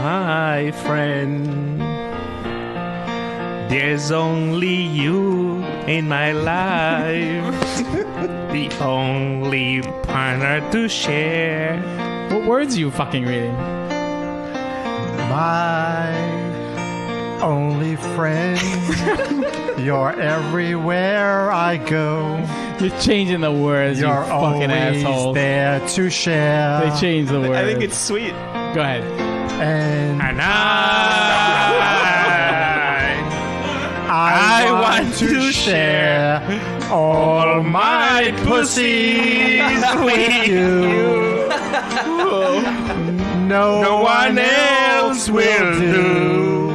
my friend. There's only you in my life, the only partner to share. What words are you fucking reading? My only friend, you're everywhere I go. You're changing the words, You're you fucking always asshole. there to share. They changed the words. I think it's sweet. Go ahead. And I I want to share all my pussies with you. No one else will do.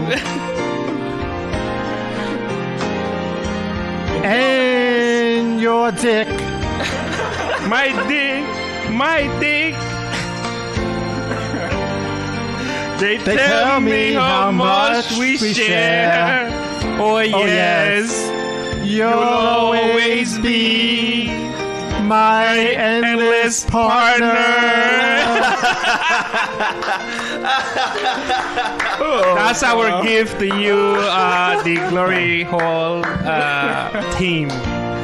And your dick. My dick. They tell me how much we share. Oh yes, You'll always be my endless partner. That's our gift to you, the Glory Hall team.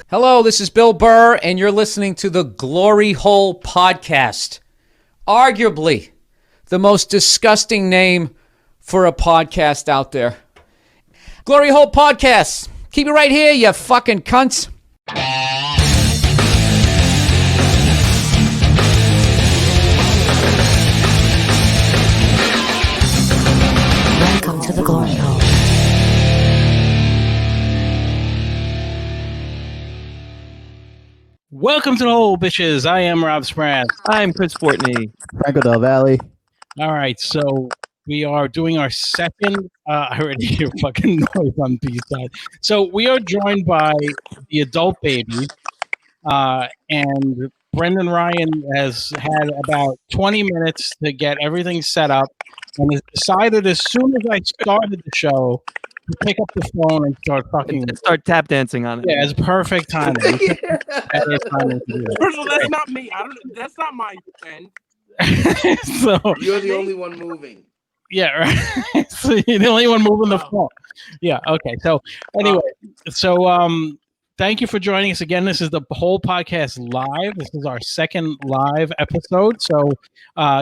Hello, this is Bill Burr, and you're listening to the Glory Hole Podcast. Arguably the most disgusting name for a podcast out there. Glory Hole Podcast. Keep it right here, you fucking cunts. Welcome to the Glory Hole. Welcome to the hole, bitches. I am Rob Spratt. I'm Chris Fortney. Franco Del Valle. All right, so we are doing our second. I already hear fucking noise on B side. So we are joined by the adult baby, and Brendan Ryan has had about 20 minutes to get everything set up, and has decided as soon as I started the show to pick up the phone and start fucking. Start tap dancing on it. Yeah, it's perfect timing. That is timing to do that. First of all, that's not me. That's not my end. So You're the only one moving. yeah, right. So you're the only one moving the phone. Yeah. Okay. So anyway, thank you for joining us again. This is the whole podcast live. This is our second live episode. So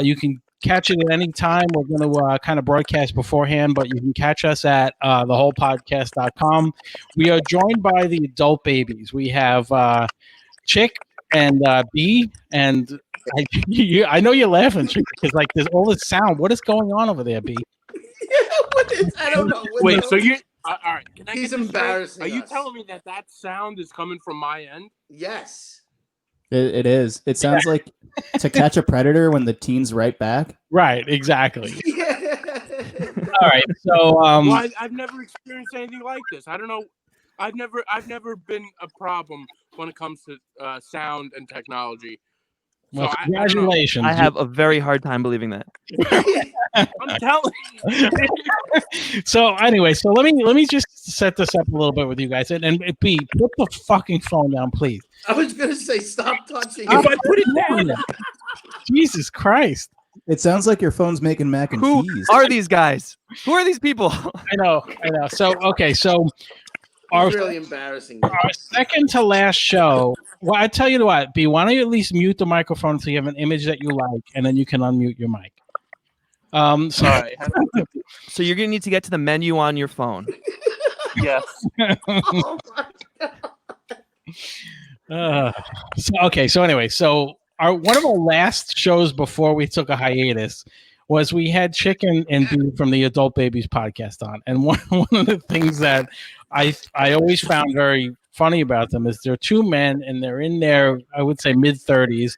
you can catch it at any time. We're going to kind of broadcast beforehand, but you can catch us at thewholepodcast.com. We are joined by the adult babies. We have Chick and B, and I know you're laughing, Chick, because like there's all this sound. What is going on over there, B? I don't know. Wait, so you all right? Can I He's get this straight? embarrassing Are you us. telling me that sound is coming from my end? Yes. It is. It sounds like To Catch a Predator when the teens write back. Right, exactly. Yeah. All right, so Well, I've never experienced anything like this. I don't know. I've never been a problem when it comes to sound and technology. So well, I don't know. congratulations. I have a very hard time believing that. I'm telling you. So anyway, so let me just set this up a little bit with you guys, and B, put the fucking phone down, please. I was gonna say stop touching If I it. put it down, Jesus Christ! It sounds like your phone's making mac and Who cheese. are these guys? Who are these people? I know. So okay, so our It's really embarrassing. our second to last show. Well, I tell you what, B, why don't you at least mute the microphone so you have an image that you like, and then you can unmute your mic. So Sorry. So you're gonna need to get to the menu on your phone. Yes. Oh my God. So anyway, so one of our last shows before we took a hiatus was we had Chicken and B from the Adult Babies podcast on, and one of the things that I always found very funny about them is they're two men and they're in their, I would say, mid-30s,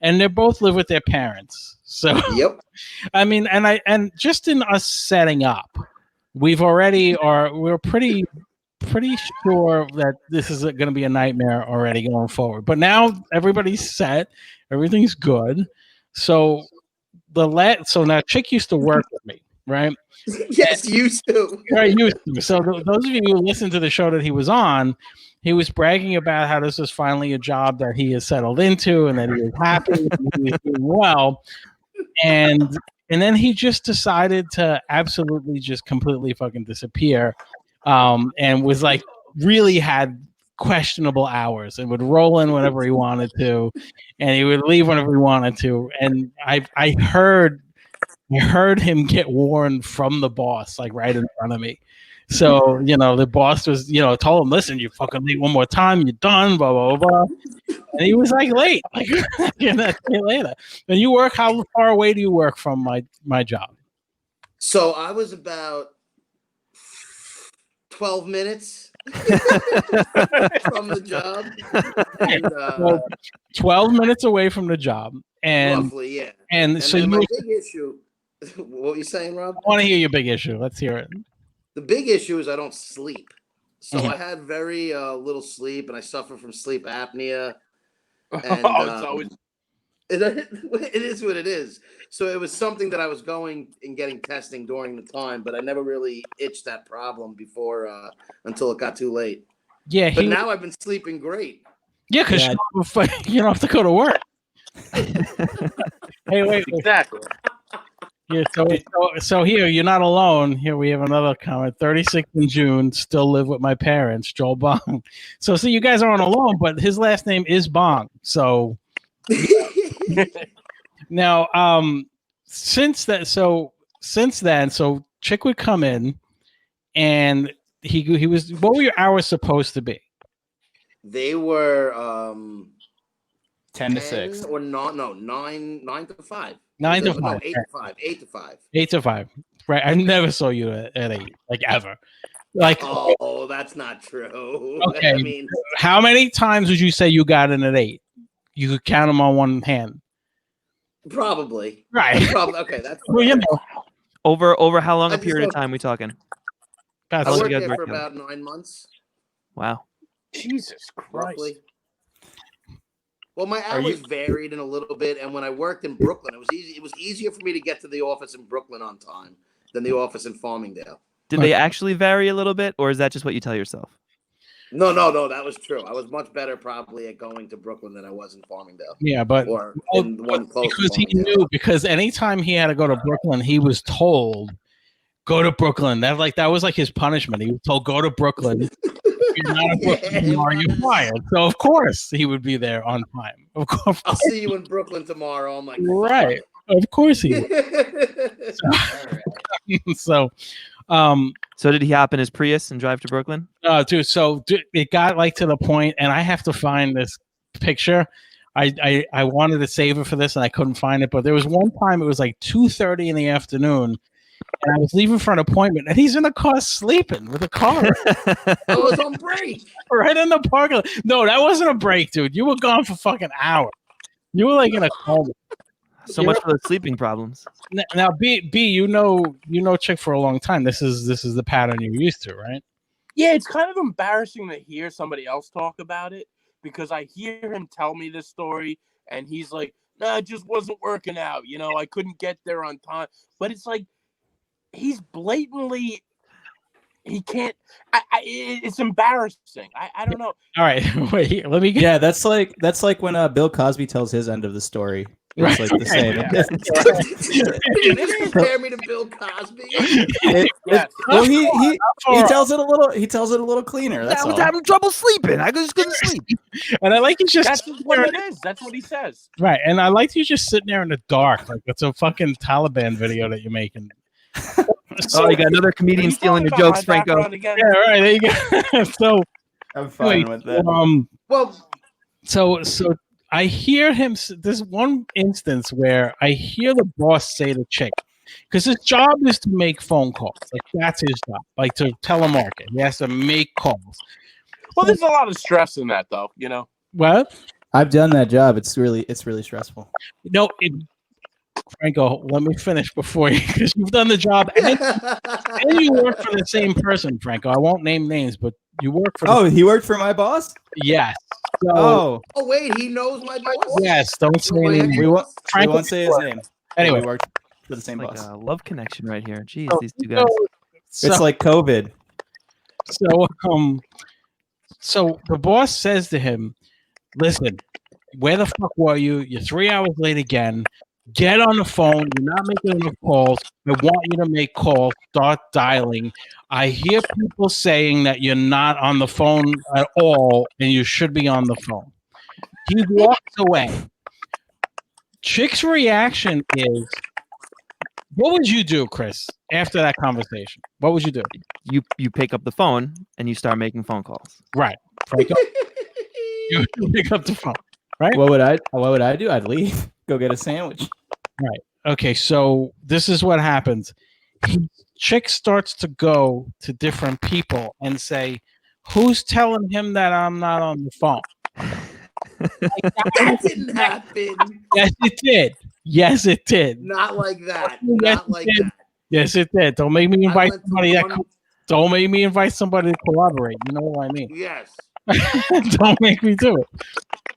and they both live with their parents. So Yep. I mean, and just in us setting up, we're pretty sure that this is going to be a nightmare already going forward. But now everybody's set, everything's good. So so now Chick used to work with me, right? Yes, you too. Right, used to. So those of you who listened to the show that he was on, he was bragging about how this was finally a job that he has settled into and that he was happy and he was doing well. And And then he just decided to absolutely just completely fucking disappear, and was like really had questionable hours and would roll in whenever he wanted to, and he would leave whenever he wanted to. And I heard him get warned from the boss, like right in front of me. So, the boss was, told him, listen, you fucking leave one more time, you're done, blah, blah, blah, blah. And he was like late, like later. And you work, how far away do you work from my job? So I was about 12 minutes from the job. And, Well, 12 minutes away from the job. And roughly, yeah. and so then you my big issue, what were you saying, Rob? I want to hear your big issue. Let's hear it. The big issue is I don't sleep. So Mhm. I had very little sleep, and I suffer from sleep apnea. And, It's always it is what it is. So it was something that I was going and getting testing during the time, but I never really itched that problem before until it got too late. Yeah, But now I've been sleeping great. because Yeah. you don't have to go to work. Hey, wait. exactly. Yeah, so here, you're not alone. Here we have another comment. 36 in June, still live with my parents, Joel Bong. So see, you guys aren't alone, but his last name is Bong. So now, since then, so Chick would come in, and he was. What were your hours supposed to be? They were 10 to 10 6. or not? No, 9 to 5. 9 to No, 5. 8 to 5. 8 to 5. 8 to 5. Right. I never saw you at 8, like ever. Like, Oh, that's not true. Okay. I mean, how many times would you say you got in at 8? You could count them on one hand. probably. Right. Probably. Okay, that's. Well, you know, Over how long I a just period of don't- time we talking? that's I long worked you there guys for work about 9 months, Wow. Jesus Christ. roughly. Well, my Are you- hours varied in a little bit, and when I worked in Brooklyn, it was easy. It was easier for me to get to the office in Brooklyn on time than the office in Farmingdale. Did they actually vary a little bit, or is that just what you tell yourself? No, that was true. I was much better probably at going to Brooklyn than I was in Farmingdale, yeah, but or oh, in the one close to because he Farmingdale. knew, because anytime he had to go to Brooklyn, he was told, go to Brooklyn. That was like his punishment. He was told, go to Brooklyn. If you're not in Brooklyn tomorrow, you're fired. So of course he would be there on time. Of course. I'll see you in Brooklyn tomorrow. I'm like, Right. Of course he would. So So did he hop in his Prius and drive to Brooklyn? dude, it got like to the point, and I have to find this picture. I wanted to save it for this, and I couldn't find it. But there was one time, it was like 2:30 in the afternoon, and I was leaving for an appointment, and he's in the car sleeping with the car I was on break. right in the parking lot. No, that wasn't a break, dude. You were gone for fucking hours. You were like in a coma. So much for the sleeping problems. Now, B, you know Chick for a long time. This is the pattern you're used to, right? Yeah, it's kind of embarrassing to hear somebody else talk about it because I hear him tell me this story and he's like, nah, it just wasn't working out. You know, I couldn't get there on time. But it's like, he's blatantly, he can't, it's embarrassing. I don't know. All right, wait. Let me get. Yeah, that's like when Bill Cosby tells his end of the story. It's like the same. You didn't compare me to Bill Cosby. Yes. Well, he tells it a little cleaner. That's I was all. having trouble sleeping. I just couldn't sleep. And I like you just That's what it is. That's what he says. right. And I like you just sitting there in the dark, like it's a fucking Taliban video that you're making. Oh, you got another Are comedian you stealing talking your about jokes, my Franco. background again? Yeah, right. There you go. So I'm fine wait, with that. Well, so I hear him. There's one instance where I hear the boss say to Chick, because his job is to make phone calls. Like that's his job, like to telemarket. He has to make calls. Well, there's a lot of stress in that, though. You know. What? I've done that job. It's really stressful. No, Franco, let me finish before you, because you've done the job and you work for the same person, Franco. I won't name names, but you work for. Oh, he worked for my boss? Yes. So, Oh, oh wait, he knows my boss. yes. Don't say My any ex- names. we won't Franco, say his name. Anyway, we worked for the same Like boss. a love connection right here. Jeez, so- these two guys. It's like COVID. So the boss says to him, "Listen, where the fuck were you? You're 3 hours late again. Get on the phone. You're not making enough calls. I want you to make calls. Start dialing. I hear people saying that you're not on the phone at all and you should be on the phone. He walks away. Chick's reaction is, what would you do, Chris, after that conversation? What would you do? You pick up the phone and you start making phone calls. Right. You pick up the phone. Right. What would I do? I'd leave. Go get a sandwich. Right. Okay. So this is what happens. Chick starts to go to different people and say, "Who's telling him that I'm not on the phone?" That didn't happen. Yes, it did. Yes, it did. Not like that. Yes, Not like it did. that. Yes, it did. Don't make me I invite went to somebody that. one- Don't make me invite somebody to collaborate. You know what I mean? Yes. Don't make me do it.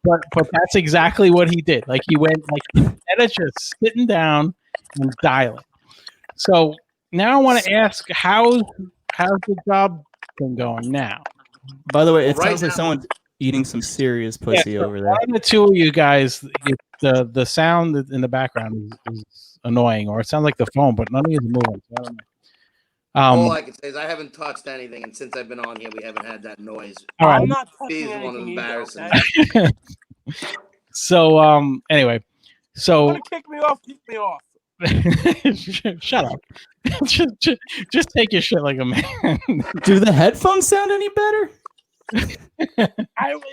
But that's exactly what he did. Like he went like instead of just sitting down and dialing. So now I want to ask how's the job been going now? By the way, it Right sounds like now- someone's eating some serious pussy Yeah, so over there. one of the two of you guys, the sound in the background is annoying, or it sounds like the phone, but none of you are moving. So I don't know. All I can say is I haven't touched anything, and since I've been on here, we haven't had that noise. All right. I'm not He's touching one anything embarrassing. either, okay? So anyway, You so want to kick me off? Kick me off. shut up. just take your shit like a man. Do the headphones sound any better? I don't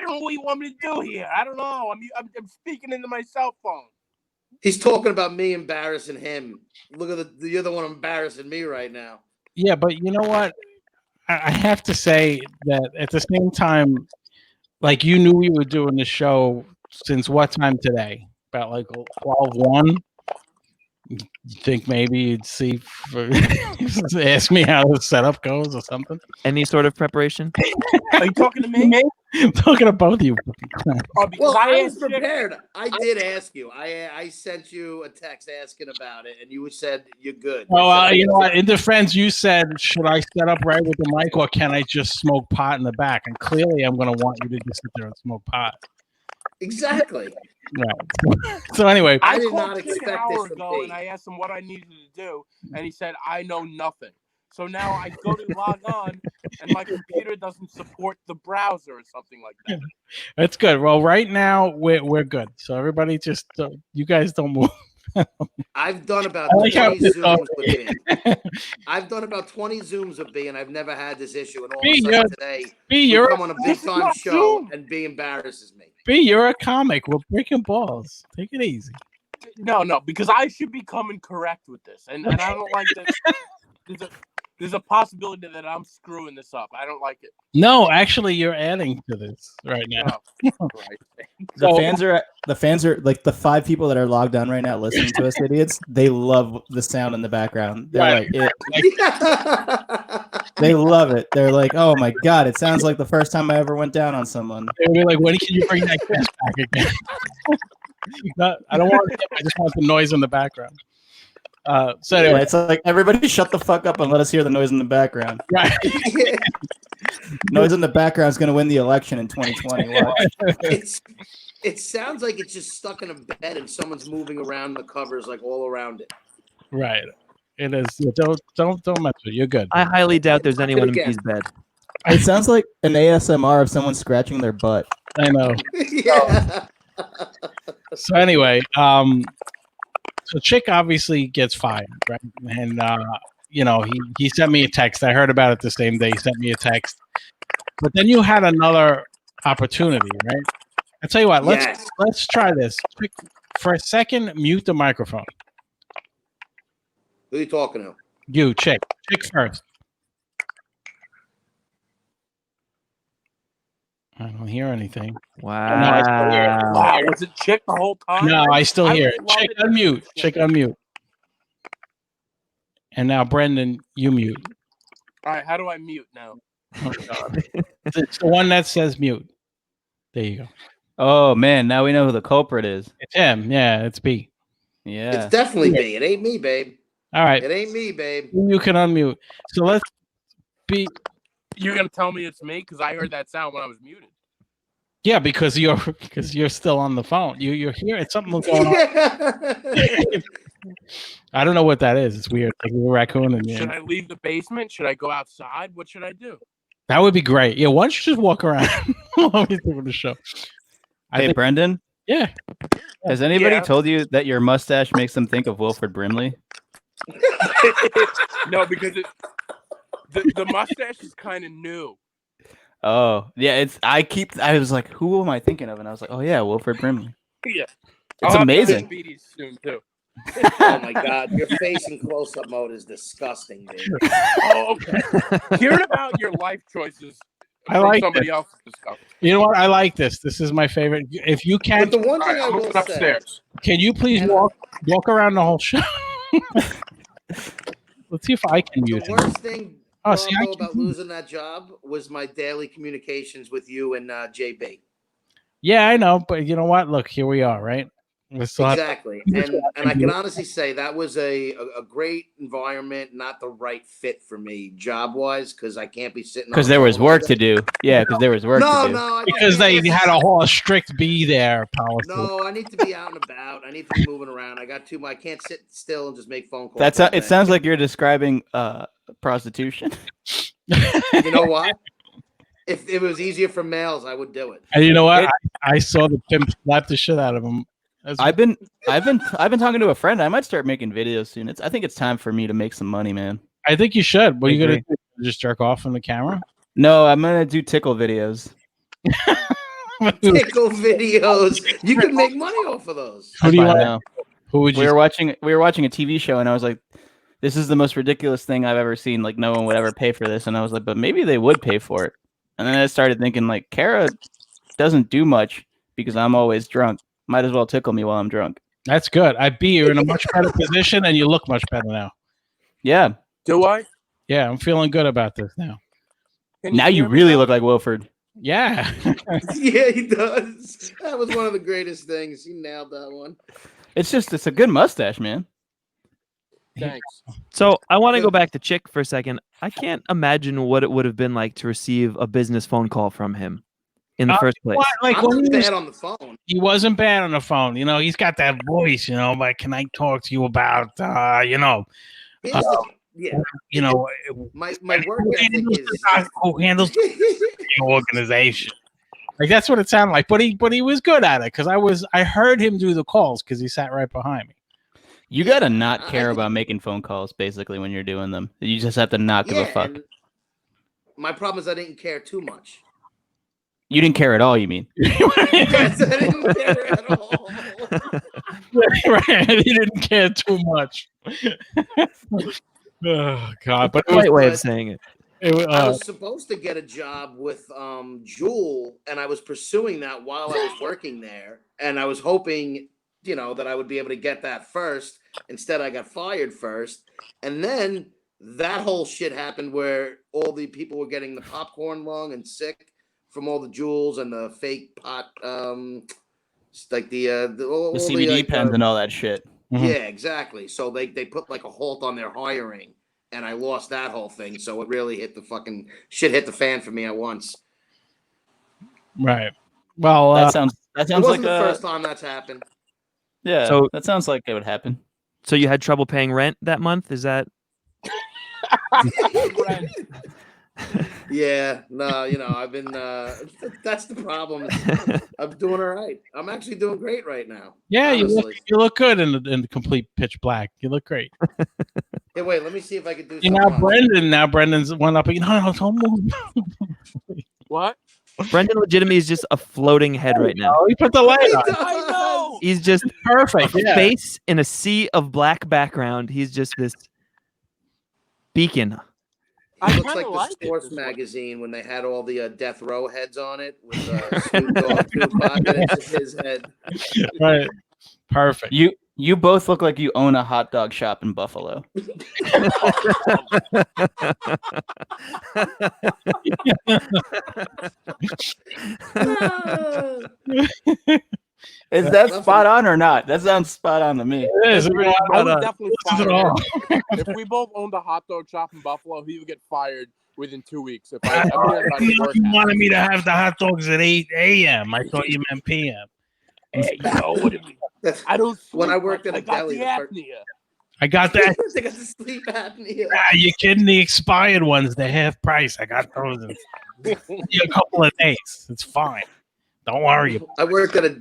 know what you want me to do here. I don't know. I'm speaking into my cell phone. He's talking about me embarrassing him. Look at you're the one embarrassing me right now. Yeah, but you know what? I have to say that at the same time, like you knew we were doing the show since what time today? About like 12:01. You think maybe you'd see ask me how the setup goes or something? Any sort of preparation? Are you talking to me? I'm talking to both of you. Oh, because Well, I was asked Chick- prepared. I did ask you. I sent you a text asking about it, and you said you're good. Oh, you know what? In defense, you said, should I set up right with the mic or can I just smoke pot in the back? And clearly, I'm going to want you to just sit there and smoke pot. Exactly. Right. So anyway, I I did called not Chick expect an hour this to ago be. and I asked him what I needed to do, and he said, I know nothing. So now I go to log on, and my computer doesn't support the browser or something like that. that's good. Well, right now, we're good. So everybody just, you guys don't move. I've done about I like how 20 this Zooms with B. I've done about 20 Zooms with B, and I've never had this issue. And all B, of a sudden today, B, we you're come on a big This is time not show, Zoom. and B embarrasses me. B, you're a comic. We're breaking balls. Take it easy. No, because I should be coming correct with this, and I don't like that. There's a possibility that I'm screwing this up. I don't like it. No, actually, you're adding to this right now. Oh, right. The fans are like the 5 people that are logged on right now listening to us idiots. They love the sound in the background. They're Right. they love it. They're like, oh my god, it sounds like the first time I ever went down on someone. They would be like, when can you bring that cash back again? No, I don't want it. I just want the noise in the background. So Yeah, anyway, it's like everybody shut the fuck up and let us hear the noise in the background. right. Noise in the background is going to win the election in 2020. Watch. It sounds like it's just stuck in a bed and someone's moving around the covers like all around it. Right. It is. Don't mess with it. You're good. I highly doubt there's anyone in again. B's bed. It sounds like an ASMR of someone scratching their butt. I know. Yeah. So anyway, so Chick obviously gets fired, right? And you know, he sent me a text. I heard about it the same day. He sent me a text. But then you had another opportunity, right? I tell you what, Yes. let's try this. Chick, for a second, mute the microphone. Who are you talking to? You, Chick first. I don't hear anything. I still hear it. Wow. Wow, was it Chick the whole time? No, I still I hear would it. love Chick, it. unmute. Chick, unmute. And now, Brendan, you mute. All right, how do I mute now? Oh, God. It's the one that says mute. There you go. Oh man, now we know who the culprit is. It's him. Yeah, it's B. Yeah. It's definitely me. It ain't me, babe. All right. It ain't me, babe. You can unmute. So let's be. You're gonna tell me it's me because I heard that sound when I was muted. Yeah, because you're still on the phone. You're here. It's something going on. I don't know what that is. It's weird. Like a raccoon and Should I leave the basement? Should I go outside? What should I do? that would be great. Yeah, why don't you just walk around while we're doing the show? Hey, Brendan, Yeah. has anybody Yeah. told you that your mustache makes them think of Wilford Brimley? No, because the mustache is kind of new. Oh, yeah. I was like, who am I thinking of? And I was like, oh yeah, Wilford Brimley. Yeah, It's I'll have amazing. diabetes soon too. Oh my god, your face in close-up mode is disgusting, dude. Oh, okay. Hearing about your life choices I from like somebody this. else's stuff. You know what? I like this. This is my favorite. If you But can, the one All thing right, I I'm will moving say, upstairs. can you please walk around the whole show? Let's see if I can the use it. worst thing Oh, see, I Bronco, about can- losing that job was my daily communications with you and JB. Yeah, I know, but you know what? Look, here we are, right? We still have- Exactly, and I can honestly say that was a great environment, not the right fit for me job wise, because I can't be sitting Because on there the was phone work all to day. do. Yeah, because there was work No, to do. no, I just because can't they listen. had a whole strict be there policy. No, I need to be out and about. I need to be moving around. I can't sit still and just make phone calls. That's all it. day. Sounds like you're describing prostitution. You know what? If it was easier for males, I would do it. And you know what? I saw the pimp slap the shit out of him. That's- I've been talking to a friend. I might start making videos soon. I think it's time for me to make some money, man. I think you should. What are you I gonna agree. do? Just jerk off on the camera? No, I'm gonna do tickle videos. Tickle videos. You could make money off of those. Who do you I want? know. Who would you? We were watching a TV show, and I was like, "This is the most ridiculous thing I've ever seen. Like, no one would ever pay for this." And I was like, "But maybe they would pay for it." And then I started thinking, like, Kara doesn't do much because I'm always drunk. Might as well tickle me while I'm drunk. That's good. I beat you in a much better position, and you look much better now. Yeah. Do I? Yeah, I'm feeling good about this now. Can Now you hear me really now? look like Wilford. Yeah. Yeah, he does. That was one of the greatest things. He nailed that one. It's a good mustache, man. Thanks. So I want to go back to Chick for a second. I can't imagine what it would have been like to receive a business phone call from him in the first place. What? Like I'm when not he, was, bad on the phone. he wasn't bad on the phone. You know, he's got that voice. You know, like, can I talk to you about? Here's the- yeah, You know, my work ethic is. who handles the organization? Like that's what it sounded like. But he was good at it because I heard him do the calls because he sat right behind me. You gotta not care about making phone calls, basically, when you're doing them. You just have to not give a fuck. and my problem is I didn't care too much. You didn't care at all, you mean? Yes, I didn't care at all. Right, he didn't care too much. Oh God! But it was, Right way of saying it. I was supposed to get a job with Jewel, and I was pursuing that while I was working there, and I was hoping, that I would be able to get that first. Instead, I got fired first, and then that whole shit happened where all the people were getting the popcorn lung and sick from all the jewels and the fake pot, like the CBD pens and all that shit. Mhm. Yeah, exactly. So they put like a halt on their hiring, and I lost that whole thing. So it really hit the hit the fan for me at once. right. Well, That sounds It like wasn't the first time that's happened. yeah. So- that sounds like it would happen. So you had trouble paying rent that month? Is that? Yeah, no, I've been. That's the problem. I'm doing all right. I'm actually doing great right now. yeah, you honestly. look good in the complete pitch black. You look great. Hey, wait, let me see if I can do You something. now Brendan's went up. No, don't move. What? Brendan legitimately is just a floating head right now. Oh, he put the light on. I know. He's just Perfect. a Yeah. face in a sea of black background. He's just this beacon. I It looks kinda like the it sports this way. magazine when they had all the death row heads on it with Snoop Dogg, Tupac, and it's just his head. Right. Perfect. You both look like you own a hot dog shop in Buffalo. Is that spot on or not? That sounds spot on to me. It is. I would definitely This is it fire all. him. If we both owned a hot dog shop in Buffalo, he would get fired within 2 weeks. If I'm hearing about You the work wanted me to have the hot dogs at 8 a.m. I thought you meant p.m. Hey, yo, what do you mean? I don't sleep. When I worked at I a got deli, the the first- apnea. I got that. I got the sleep apnea. You're kidding? The expired ones, they're half price. I got those in a couple of days. It's fine. Don't worry. I worked at a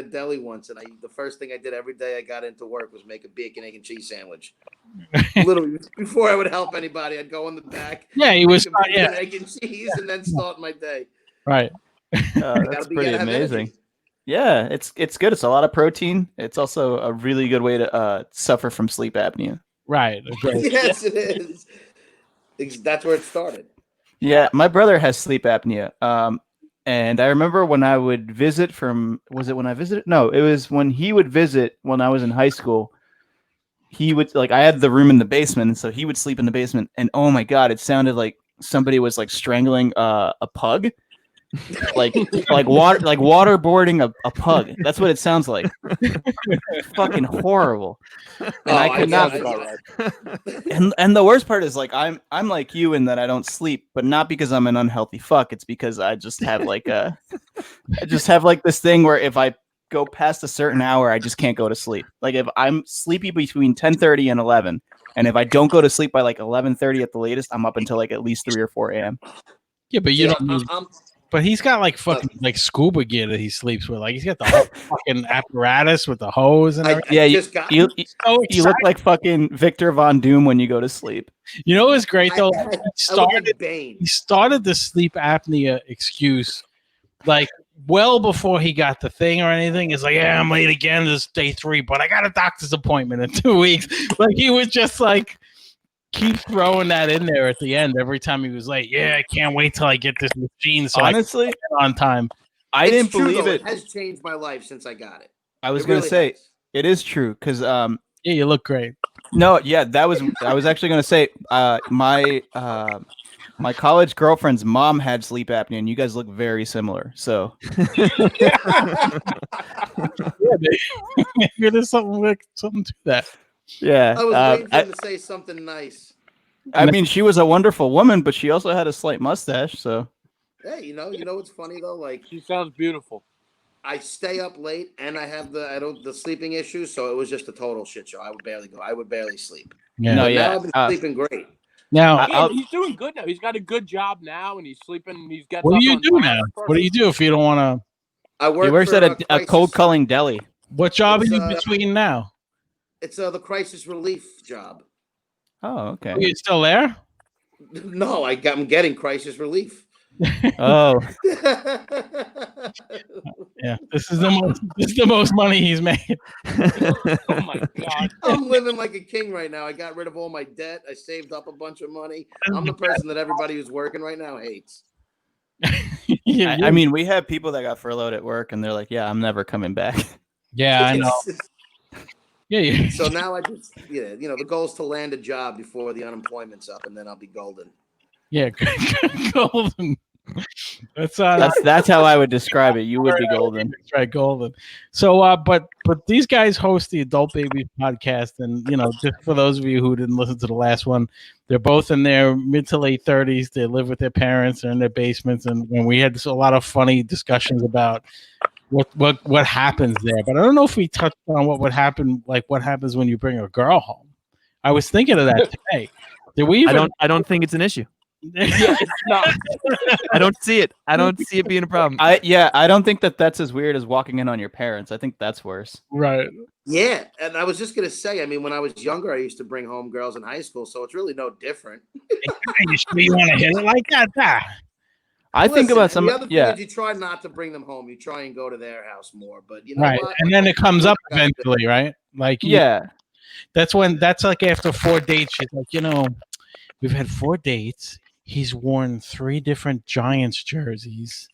deli once, and the first thing I did every day I got into work was make a bacon, egg, and cheese sandwich. Literally, before I would help anybody, I'd go in the back. Yeah, he was. make a bacon, Yeah, egg, and cheese, and then start my day. right. That's pretty gotta have amazing. energy. Yeah, it's good. It's a lot of protein. It's also a really good way to suffer from sleep apnea. Right. Okay. Yes, it is. That's where it started. Yeah, my brother has sleep apnea. And I remember when I would visit was it when I visited? No, it was when he would visit when I was in high school. He would I had the room in the basement, and so he would sleep in the basement. And oh my God, it sounded like somebody was strangling a pug. waterboarding a pug. That's what it sounds like. Fucking horrible. And I could not. And the worst part is I'm like you in that I don't sleep, but not because I'm an unhealthy fuck. It's because I just have this thing where if I go past a certain hour, I just can't go to sleep. Like if I'm sleepy between 10:30 and 11, and if I don't go to sleep by 11:30 at the latest, I'm up until at least 3 or 4 a.m. Yeah, but you don't need. But he's got fucking scuba gear that he sleeps with. He's got the whole fucking apparatus with the hose and everything. Yeah, you So look like fucking Victor Von Doom when you go to sleep. You know what's great though? He started the sleep apnea excuse well before he got the thing or anything. It's yeah, I'm late again. This is day 3, but I got a doctor's appointment in 2 weeks. He was just keep throwing that in there at the end every time he was late. Yeah, I can't wait till I get this machine. So honestly, I can get on time. I didn't true, believe though. it. It has changed my life since I got it. I was going to say it is true because yeah, you look great. No, yeah, I was actually going to say my college girlfriend's mom had sleep apnea, and you guys look very similar. So maybe there's something to that. Yeah, I was waiting for him to say something nice. I mean, she was a wonderful woman, but she also had a slight mustache. So hey, you know what's funny though? She sounds beautiful. I stay up late and I have the sleeping issues, so it was just a total shit show. I would barely sleep. Yeah. No, But yeah. now I've been sleeping great. Now He's doing good now. He's got a good job now, and he's sleeping. He's got. what do you do now? What do you do if you don't want to? I work. he works for at a cold calling deli. What job It's, are you between now? It's the crisis relief job. Oh, okay. Are you still there? No, I'm getting crisis relief. Oh, Yeah, this is the most money he's made. Oh my God! I'm living like a king right now. I got rid of all my debt. I saved up a bunch of money. I'm the person that everybody who's working right now hates. I mean, we have people that got furloughed at work, and they're like, "Yeah, I'm never coming back." Yeah, I know. Yeah. So now I just, the goal is to land a job before the unemployment's up, and then I'll be golden. Yeah, golden. That's how I would describe it. You would be golden. That's right, golden. So, but these guys host the Adult Babies podcast, and just for those of you who didn't listen to the last one, they're both in their mid to late 30s. They live with their parents. They're in their basements, and we had a lot of funny discussions about what happens there. But I don't know if we touched on what would happen, what happens when you bring a girl home. I was thinking of that today. Did we? I don't think it's an issue. Yeah, it's not. I don't see it. I don't see it being a problem. I don't think that's as weird as walking in on your parents. I think that's worse. Right. Yeah, and I was just gonna say, I mean, when I was younger, I used to bring home girls in high school, so it's really no different. You sure you want to hit it like that? I think about some. The other thing Yeah, is you try not to bring them home. You try and go to their house more, but you know Right. what? And then it comes up eventually, right? yeah. That's after 4 dates. She's like, we've had 4 dates. He's worn 3 different Giants jerseys.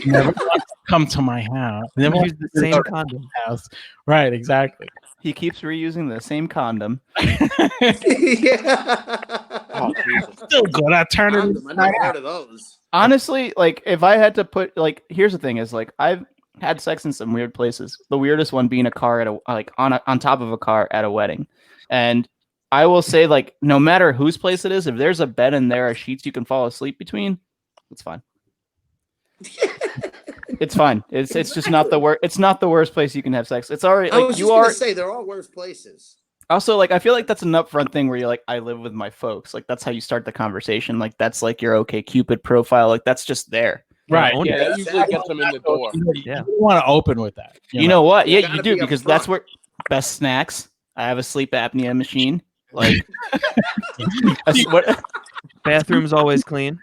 Never wants to come to my house. Never Use the same condom. house. Right, exactly. He keeps reusing the same condom. Yeah. Oh, Jesus. Still good. I turn it. Condom, I never heard of those. Honestly, if I had to put here's the thing is I've had sex in some weird places. The weirdest one being a car at on top of a car at a wedding, and I will say, like, no matter whose place it is, if there's a bed and there are sheets you can fall asleep between, it's fine. It's fine. It's just not the worst. It's not the worst place you can have sex. It's already I like was you just are. gonna say there are worse places. Also, like, I feel like that's an upfront thing where you're like, I live with my folks. Like, that's how you start the conversation. Like, that's like your OkCupid profile. Like, that's just there. Right. own Yeah, it. that usually gets them in the door. Yeah. You want to open with that. You know what? You Yeah, gotta you do be because that's upfront. where best snacks. I have a sleep apnea machine. Like, what? Bathroom's always clean.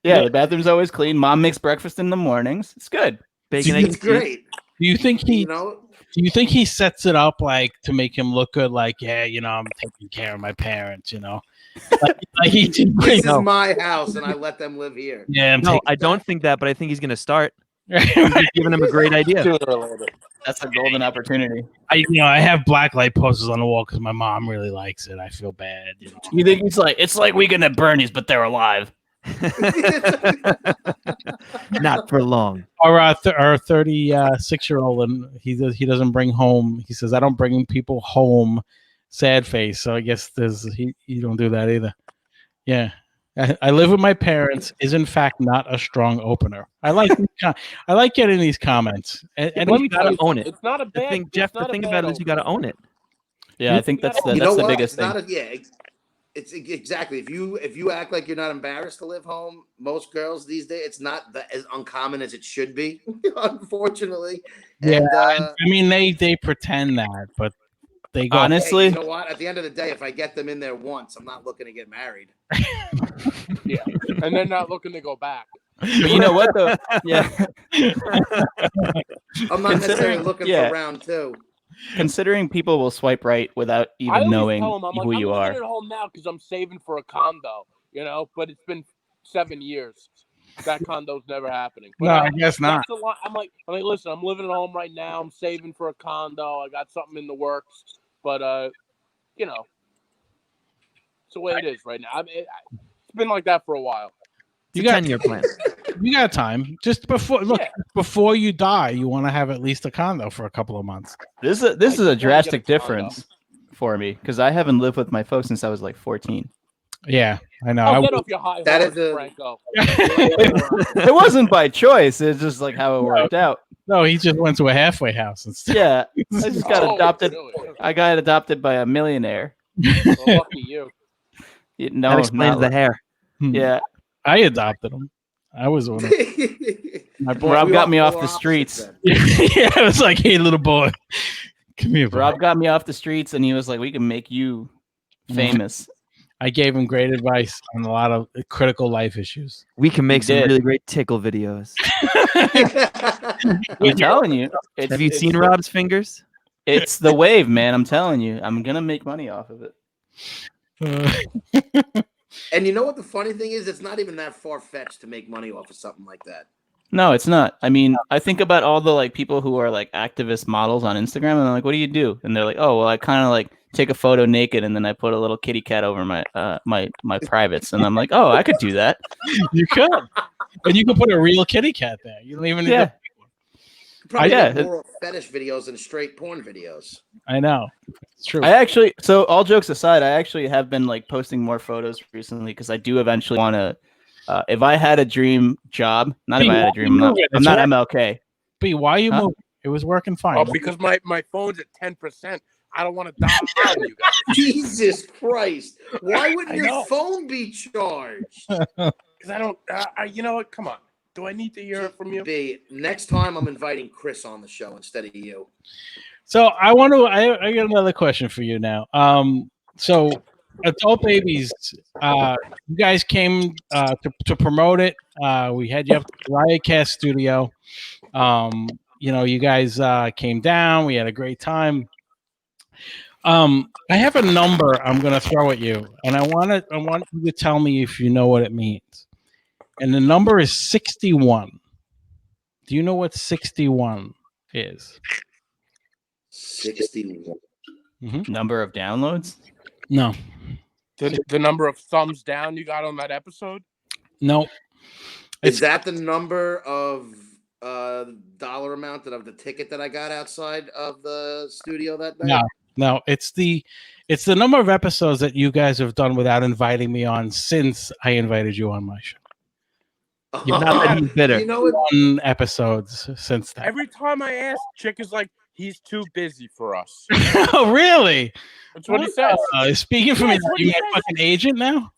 Yeah, the bathroom's always clean. Mom makes breakfast in the mornings. It's good. Bacon, egg, It's and cheese. great. Do you think he? You know, Do you think he sets it up like to make him look good? Like, yeah, I'm taking care of my parents. Like he. this No. is my house, and I let them live here. Yeah, I'm No, taking. I don't think that, but I think he's going to start. He's giving him a great idea. Sooner or later. That's a golden opportunity. I have blacklight posters on the wall because my mom really likes it. I feel bad. You think it's like Weekend at Bernie's, but they're alive. Not for long. Our 36-year-old, and he doesn't bring home. He says, I don't bring people home. Sad face. So I guess you don't do that either. Yeah. I live with my parents is in fact not a strong opener. I like getting these comments. And Let me tell you, own it. It's not a bad. Jeff, the thing about it is you got to own it. Yeah, I think that's the You know what? biggest It's thing. not it's exactly. If you act like you're not embarrassed to live home, most girls these days, it's not as uncommon as it should be, unfortunately. Yeah, And, I mean they pretend that, but they go. Honestly, hey, you know what? At the end of the day, if I get them in there once, I'm not looking to get married. Yeah, and they're not looking to go back. But you know what though? Yeah. I'm not necessarily looking yeah. for round two. Considering people will swipe right without I even always knowing tell 'em, I'm who like, you I'm are. living at home now because I'm saving for a condo, but it's been 7 years. That condo's never happening. But No, I guess not. that's the line. I'm like, listen, I'm living at home right now. I'm saving for a condo. I got something in the works, but it's the way it is right now. It's been like that for a while. You got 10-year plan. You got time. Just before you die, you want to have at least a condo for a couple of months. This is I a just wanna drastic get a condo. difference for me because I haven't lived with my folks since I was like 14. Yeah, I know. I'll get off your high That horse, is a- Franco. It wasn't by choice. It's just like how it worked out. No, he just went to a halfway house instead. Yeah, I just got Oh, adopted. really? I got adopted by a millionaire. Well, lucky you. No, That explains not the hair. Yeah, I adopted him. I was one. My boy. Rob We got are me off polar the opposites streets. then. Yeah, I was like, hey, little boy, come here, bro. Rob got me off the streets, and he was like, "We can make you famous." I gave him great advice on a lot of critical life issues. We can make some did. really great tickle videos. I'm telling you. Have you seen Rob's fingers? It's the wave, man. I'm telling you. I'm gonna make money off of it. And you know what the funny thing is? It's not even that far fetched to make money off of something like that. No, it's not. I mean, I think about all the like people who are like activist models on Instagram, and I'm like, "What do you do?" And they're like, "Oh, well, I kind of like take a photo naked, and then I put a little kitty cat over my my privates." And I'm like, "Oh, I could do that." You could, and you could put a real kitty cat there. You don't even need Yeah. Probably yeah, make more fetish videos than straight porn videos. I know. It's true. I actually, so all jokes aside, I actually have been like posting more photos recently because I do eventually want to. If I had a dream job, not if I had a dream, I'm not MLK. B, why are you Huh? moving? It was working fine. Oh, because my phone's at 10%. I don't want to die on you guys. Jesus Christ! Why wouldn't I your know. phone be charged? Because I don't. You know what? Come on. Do I need to hear it from you? B, next time I'm inviting Chris on the show instead of you. So I want to. I got another question for you now. So Adult Babies, you guys came to promote it. We had you up at the Riotcast studio. You guys came down. We had a great time. I have a number I'm going to throw at you, and I want you to tell me if you know what it means. And the number is 61. Do you know what 61 is? 61. Number of downloads? No. The number of thumbs down you got on that episode? No. Is that the number of dollar amount of the ticket that I got outside of the studio that night? No, it's the number of episodes that you guys have done without inviting me on since I invited you on my show. You've not been bitter. You know what? 1 episodes since then. Every time I ask, Chick is like, he's too busy for us. Oh, really? That's what he says. Speaking for me, That's what you he my says. fucking agent now?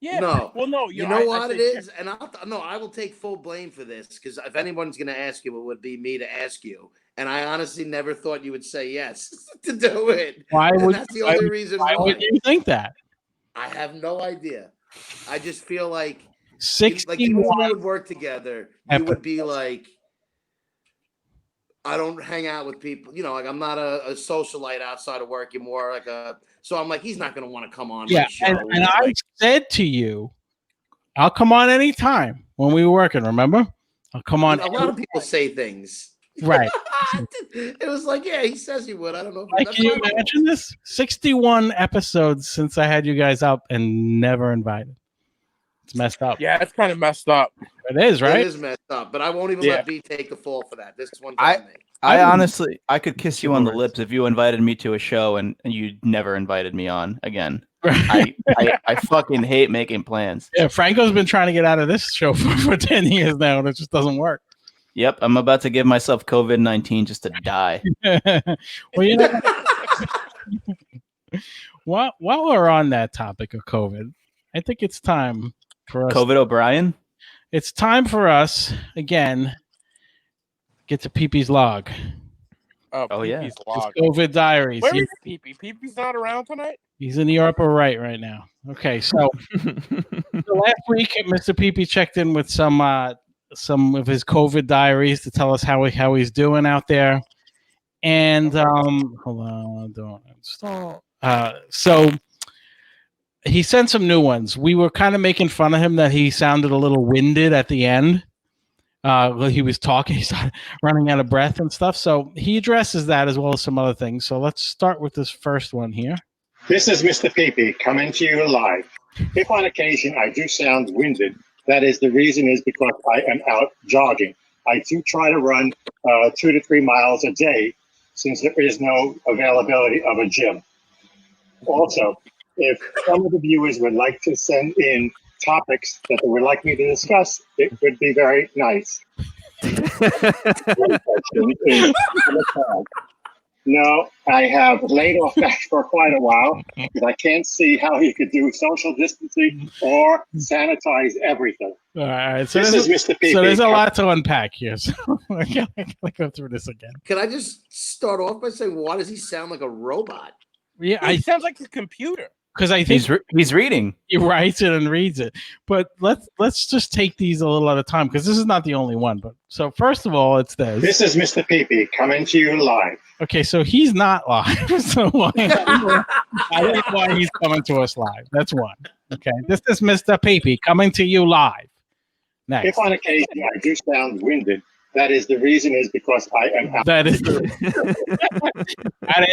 Yeah. No. Well, no. You know know I what it say, is, and I will take full blame for this because if anyone's going to ask you, it would be me to ask you. And I honestly never thought you would say yes to do it. Why And would that's the only reason why why. would you think that? I have no idea. I just feel like 61 even when we would work together, you would be like, I don't hang out with people. You know, like I'm not a socialite outside of work. You're more like a. So I'm like, he's not going to want to come on. Yeah, my show. and I said to you, I'll come on anytime when we were working. Remember, I'll come on. A lot of people say things. Right. It was like, yeah, he says he would. I don't know. Like, That's can you my fault. imagine this? 61 episodes since I had you guys up and never invited. It's messed up. Yeah, it's kind of messed up. It is, right? It is messed up, but I won't even Yeah. let B take the fall for that. This one's I- on me. I honestly, I could kiss you on the lips if you invited me to a show and you never invited me on again. I fucking hate making plans. Yeah, Franco's been trying to get out of this show for 10 years now, and it just doesn't work. Yep, I'm about to give myself COVID-19 just to die. Well, you know, while we're on that topic of COVID, I think it's time for us. COVID O'Brien? It's time for us, again, get to Pee-Pee's log. Oh, yeah. Pee-Pee's log. COVID diaries. Where is Pee-Pee? Pee-Pee's not around tonight? He's in the upper right now. Okay, so, so last week, Mr. Pee-Pee checked in with some of his COVID diaries to tell us how he's doing out there. And hold on, don't install. So he sent some new ones. We were kind of making fun of him that he sounded a little winded at the end. He was talking, he started running out of breath and stuff. So he addresses that as well as some other things. So let's start with this first one here. This is Mr. Pee-Pee coming to you live. If on occasion I do sound winded, that is the reason is because I am out jogging. I do try to run 2 to 3 miles a day since there is no availability of a gym. Also, if some of the viewers would like to send in topics that they would like me to discuss, it would be very nice. No, I have laid off that for quite a while because I can't see how you could do social distancing or sanitize everything. All right, so This is Mr. Pee-Pee. So there's a lot to unpack here. So I gotta go through this again. Can I just start off by saying, why does he sound like a robot? Yeah, He sounds like a computer. because I think He's reading. he writes it and reads it. But let's just take these a little at a time because this is not the only one. But so first of all, it's this. This is Mr. Pee-Pee coming to you live. Okay, so he's not live. So I don't know why he's coming to us live. That's one. Okay, this is Mr. Pee-Pee coming to you live. Next. If on occasion I do sound winded, that is the reason is because I am out. That is that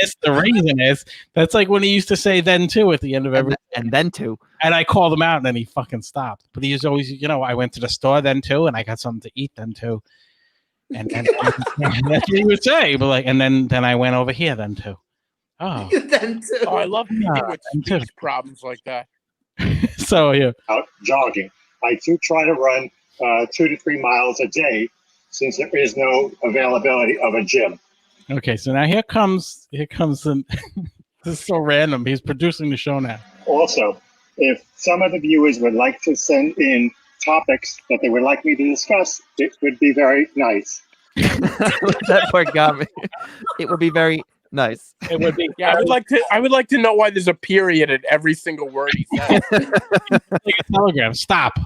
is the reason is that's like when he used to say then too at the end of every And then too. and I called him out and then he fucking stopped. But he was always, I went to the store then too and I got something to eat then too. And that's what he would say. But like and then I went over here then too. Oh. Then too. Oh, I love Pee-Pee Yeah, with then too. speech problems like that. So yeah. Out jogging. I do try to run 2 to 3 miles a day since there is no availability of a gym. Okay, so now here comes the this is so random. He's producing the show now. Also, if some of the viewers would like to send in topics that they would like me to discuss, it would be very nice. That part got me. It would be very nice. It would be Yeah, I would like to know why there's a period at every single word he says. like a telegram. Stop.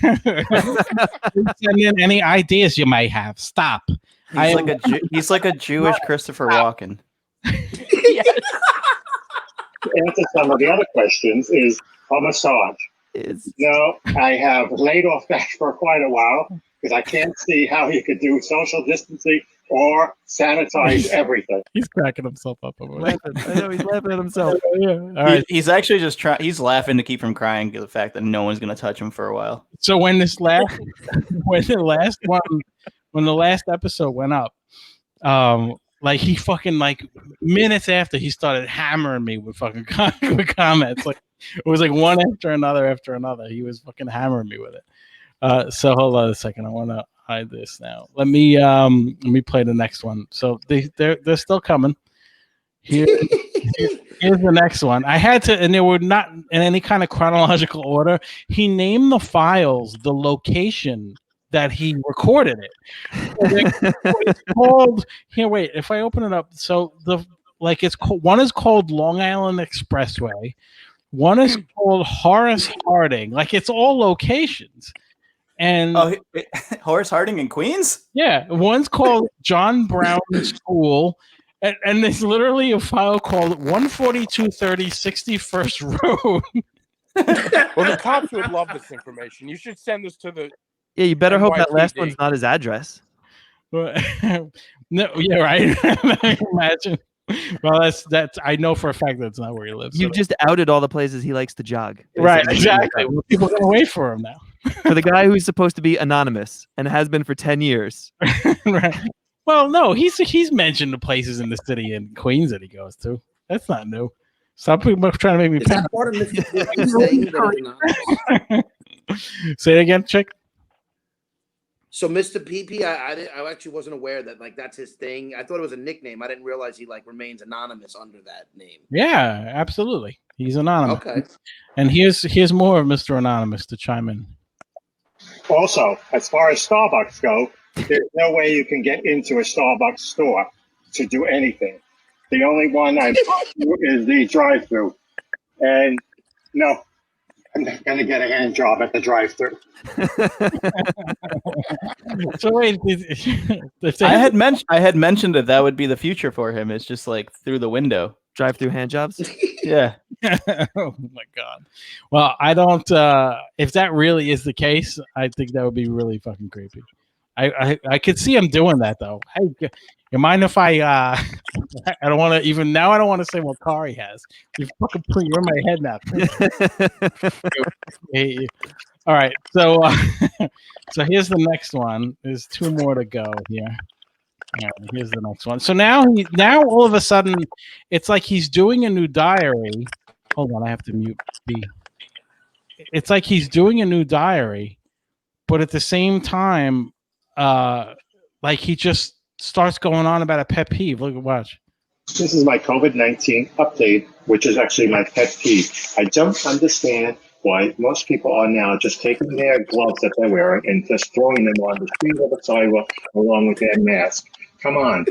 Send in any ideas you may have. Stop. He's like a Jewish Christopher Walken. Yes. To answer some of the other questions is a massage. No, I have laid off that for quite a while because I can't see how you could do social distancing or sanitize everything. He's cracking himself up over there. I know he's laughing at himself. Yeah. All right. He's actually just trying. He's laughing to keep from crying at the fact that no one's gonna touch him for a while. So when the last episode went up, Like he fucking like minutes after he started hammering me with fucking with comments. Like it was like one after another. He was fucking hammering me with it. So hold on a second. I want to hide this now. Let me play the next one. So they're still coming. Here's the next one. I had to, and they were not in any kind of chronological order. He named the files, the location that he recorded it. It's called here. Wait, if I open it up, so one is called Long Island Expressway, one is called Horace Harding. Like it's all locations, and Horace Harding in Queens. Yeah, one's called John Brown School, and there's literally a file called 14230 61st Road. Well, the cops would love this information. You should send this to the. Yeah, you better hope that last NYPD. one's not his address. No, yeah, right. Imagine. Well, that's. I know for a fact that's not where he lives. You've just outed all the places he likes to jog. Right, basically. exactly. Well, people are gonna wait for him now. For the guy who's supposed to be anonymous and has been for 10 years. Right. Well, no, he's mentioned the places in the city in Queens that he goes to. That's not new. Some people are trying to make me. Is that part of Mr. Pippy's thing that it's not? Say it again, chick. So Mr. PP, I actually wasn't aware that like that's his thing. I thought it was a nickname. I didn't realize he like remains anonymous under that name. Yeah, absolutely. He's anonymous. Okay. And here's more of Mr. Anonymous to chime in. Also, as far as Starbucks go, there's no way you can get into a Starbucks store to do anything. The only one I've talked to is the drive-thru. And no, I'm not going to get a hand job at the drive-thru. So wait, I had mentioned that would be the future for him. It's just like through the window. Drive-through hand jobs? Yeah. Oh my god. Well, I don't if that really is the case, I think that would be really fucking creepy. I could see him doing that though. Hey, you mind if I I don't want to even now I don't want to say what car he has. You fucking you're in my head now. Hey, all right. So so here's the next one. There's two more to go here. All right, here's the next one. So now all of a sudden it's like he's doing a new diary. Hold on, I have to mute B. It's like he's doing a new diary, but at the same time, like he just starts going on about a pet peeve. Look, watch. This is my COVID-19 update, which is actually my pet peeve. I don't understand why most people are now just taking their gloves that they're wearing and just throwing them on the street or the sidewalk along with their mask. Come on.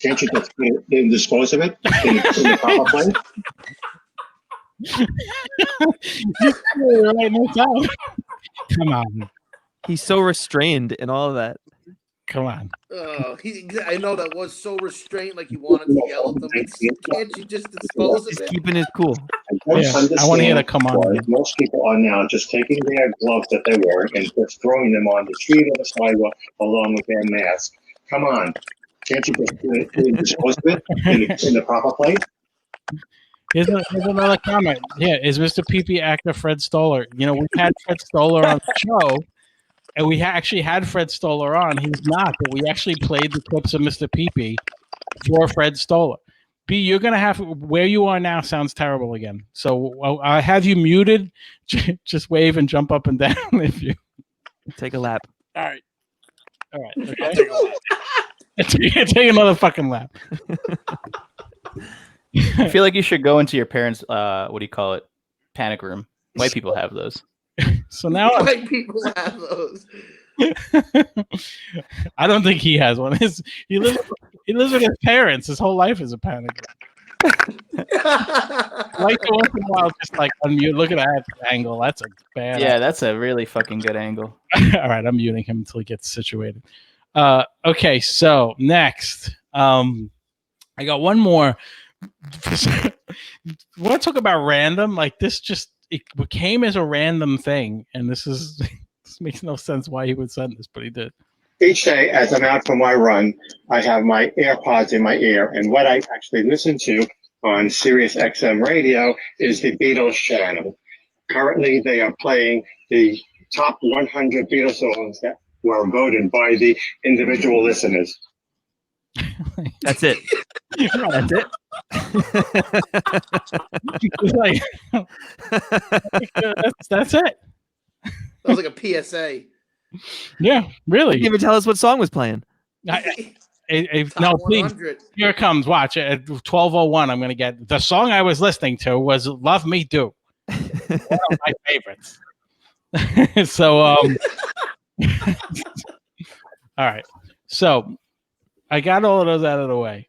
Can't you just dispose of it in the proper place? Come on. He's so restrained in all of that. Come on. I know that was so restrained, like you wanted to yell at them. Can't you just dispose of He's it? keeping his cool. I want to hear that. Come on. Why most people are now just taking their gloves that they're wearing and just throwing them on the street or the sidewalk along with their mask. Come on. Can't you just dispose of it in the proper place? Here's another comment. Yeah, is Mr. PP actor Fred Stoller? You know, we had Fred Stoller on the show, and we actually had Fred Stoller on. He's not, but we actually played the clips of Mr. PP for Fred Stoller. B, you're gonna have where you are now sounds terrible again. So I have you muted. Just wave and jump up and down if you take a lap. All right. Okay. Take another fucking lap. I feel like you should go into your parents' what do you call it? Panic room. White people have those. So now White people have those. I don't think he has one. He lives with his parents. His whole life is a panic room. Like once in a while, just like unmute. Look at that angle. That's a bad. Yeah, that's a really fucking good angle. All right, I'm muting him until he gets situated. Okay, so next, I got one more. Want to talk about random? Like this, it came as a random thing, and this makes no sense why he would send this, but he did. Each day, as I'm out for my run, I have my AirPods in my ear, and what I actually listen to on Sirius XM radio is the Beatles channel. Currently, they are playing the top 100 Beatles songs that were voted by the individual listeners. That's it. That's it. It's like, that's it. That was like a PSA. Yeah, really. Didn't even tell us what song was playing. No, Top please. 100. Here it comes. Watch at 12:01. I'm gonna get the song I was listening to was "Love Me Do." One of my favorites. So, all right. So, I got all of those out of the way.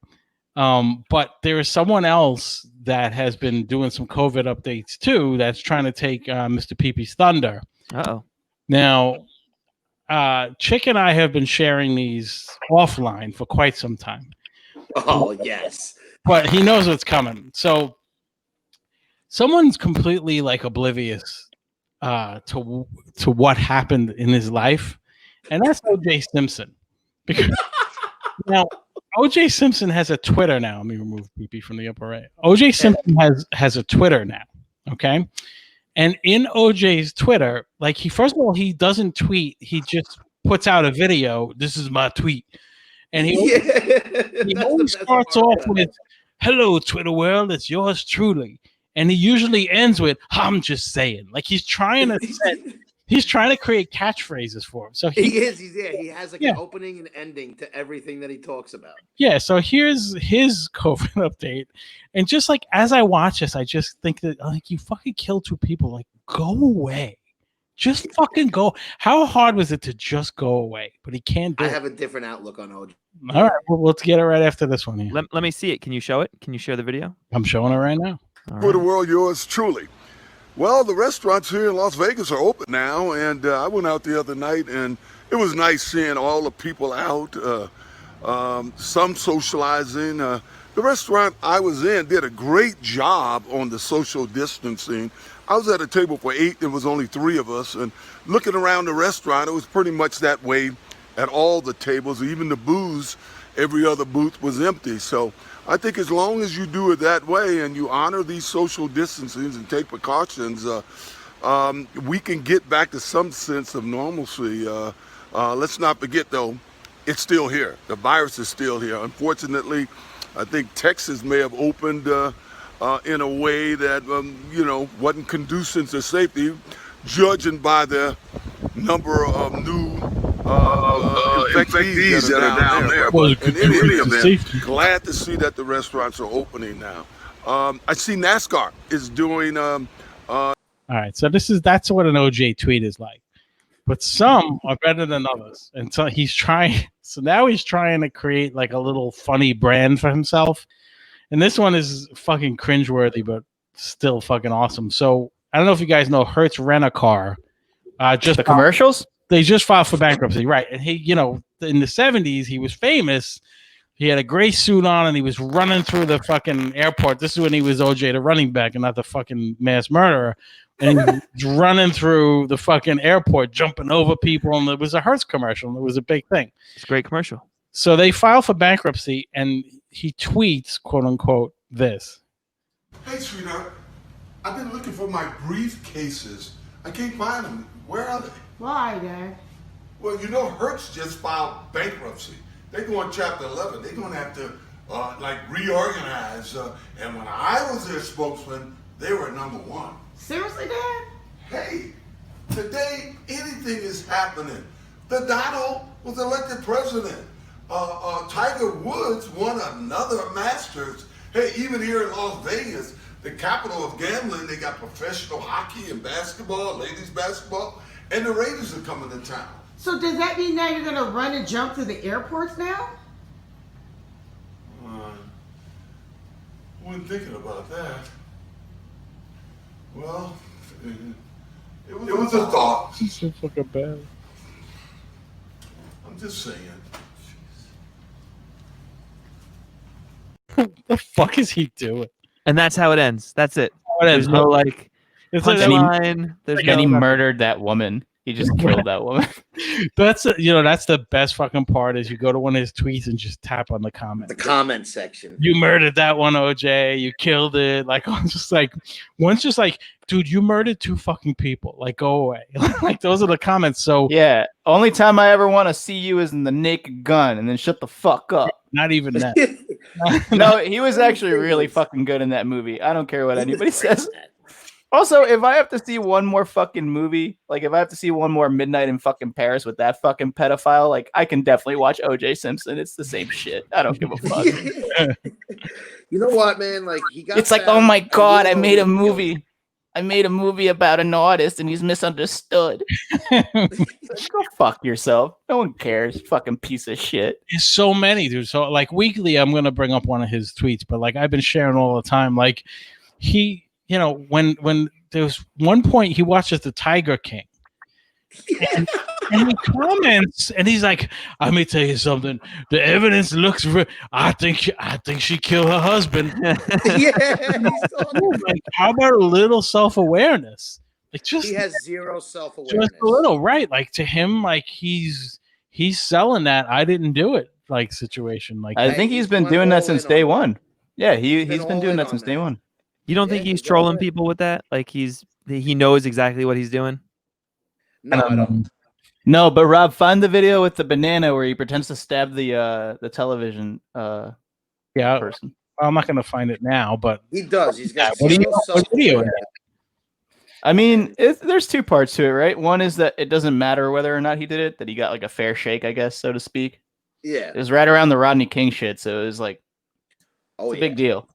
But there is someone else that has been doing some COVID updates too. That's trying to take Mr. Peepee's thunder. Uh-oh. Now, Chick and I have been sharing these offline for quite some time. Oh, yes. But he knows what's coming. So someone's completely like oblivious to what happened in his life, and that's O.J. Simpson. Because now O.J. Simpson has a Twitter now. Let me remove PP from the upper right. O.J. Simpson has a Twitter now. Okay. And in OJ's Twitter, like first of all, he doesn't tweet. He just puts out a video. This is my tweet. And he always starts off with, "Hello, Twitter world. It's yours truly." And he usually ends with, "I'm just saying." Like he's trying to create catchphrases for him. So he has like an opening and ending to everything that he talks about. Yeah, so here's his COVID update. And just like as I watch this, I just think that like you fucking killed 2 people. Like, go away. Just fucking go. How hard was it to just go away? But he can't do it. I have a different outlook on OJ. All right, well, let's get it right after this one here. Let me see it. Can you show it? Can you share the video? I'm showing it right now. For the world, yours truly. Well, the restaurants here in Las Vegas are open now, and I went out the other night, and it was nice seeing all the people out, some socializing. The restaurant I was in did a great job on the social distancing. I was at a table for 8, there was only 3 of us, and looking around the restaurant, it was pretty much that way at all the tables, even the booze, every other booth was empty. So I think as long as you do it that way and you honor these social distancings and take precautions, we can get back to some sense of normalcy. Let's not forget, though, it's still here. The virus is still here. Unfortunately, I think Texas may have opened in a way that, wasn't conducive to safety, judging by the number of new infectees that are down there. Well, in any event, glad to see that the restaurants are opening now. I see NASCAR is doing. All right, so that's what an OJ tweet is like. But some are better than others. And so now he's trying to create like a little funny brand for himself. And this one is fucking cringeworthy, but still fucking awesome. So I don't know if you guys know Hertz Rent-A-Car. Just the commercials? They just filed for bankruptcy, right? And he, in the 70s, he was famous. He had a gray suit on and he was running through the fucking airport. This is when he was OJ, the running back, and not the fucking mass murderer. And he was running through the fucking airport, jumping over people. And it was a Hertz commercial. And it was a big thing. It's a great commercial. So they filed for bankruptcy and he tweets, quote unquote, this. Hey, sweetheart, I've been looking for my briefcases. I can't find them. Where are they? Why, Dad? Well, Hertz just filed bankruptcy. They're going Chapter 11. They're going to have to, reorganize. And when I was their spokesman, they were number 1. Seriously, Dad? Hey, today anything is happening. The Donald was elected president. Tiger Woods won another Masters. Hey, even here in Las Vegas, the capital of gambling, they got professional hockey and basketball, ladies basketball, and the Raiders are coming to town. So does that mean now you're gonna run and jump through the airports now? Wasn't thinking about that. Well, it was a thought. This is so fucking bad. I'm just saying. What the fuck is he doing? And that's how it ends. That's it. There's no like punchline. There's And he murdered that woman. He just killed that woman. That's that's the best fucking part is you go to one of his tweets and just tap on the comment. The comment section. You murdered that one, OJ. You killed it. Like one's just like, dude, you murdered 2 fucking people. Like, go away. Like those are the comments. So yeah, only time I ever want to see you is in the Naked Gun, and then shut the fuck up. Not even that. No, he was actually really fucking good in that movie. I don't care what anybody says. Also, if I have to see one more fucking movie, like if I have to see one more Midnight in fucking Paris with that fucking pedophile, like I can definitely watch O.J. Simpson. It's the same shit. I don't give a fuck. You know what, man? Like he got. It's like, oh my god, I made a movie. I made a movie about an artist and he's misunderstood. Like, go fuck yourself. No one cares. Fucking piece of shit. There's so many, dude. So like weekly, I'm gonna bring up one of his tweets, but like I've been sharing all the time. Like he, you know, when there was one point he watches the Tiger King. And he comments, and he's like, "Let me tell you something. The evidence looks. I think she killed her husband." Like, how about a little self-awareness? Like, just he has zero self-awareness. just a little, right? Like to him, like he's selling that I didn't do it like situation. Like I think he's been doing that since day one. Yeah, he's been doing that since day one. You don't think he's trolling people with that? Like he knows exactly what he's doing? No, I don't. No, but Rob, find the video with the banana where he pretends to stab the television person. I'm not gonna find it now, but he does. He's got what zero video? self-awareness. I mean, there's two parts to it, right? One is that it doesn't matter whether or not he did it; that he got like a fair shake, I guess, so to speak. Yeah, it was right around the Rodney King shit, so it was like, it's a big deal.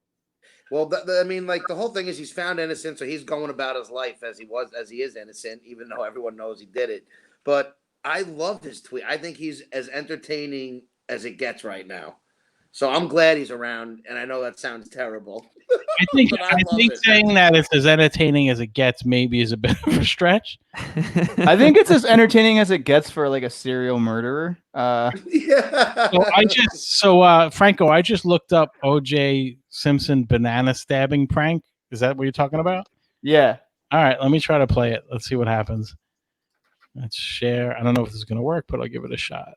Well, I mean, like the whole thing is he's found innocent, so he's going about his life as he is innocent, even though everyone knows he did it. But I love his tweet. I think he's as entertaining as it gets right now. So I'm glad he's around, and I know that sounds terrible. I think love it. saying that it's as entertaining as it gets maybe is a bit of a stretch. I think it's as entertaining as it gets for like a serial murderer. Yeah. Franco, I just looked up O.J. Simpson banana stabbing prank. Is that what you're talking about? Yeah. All right, let me try to play it. Let's see what happens. Let's share. I don't know if this is going to work, but I'll give it a shot.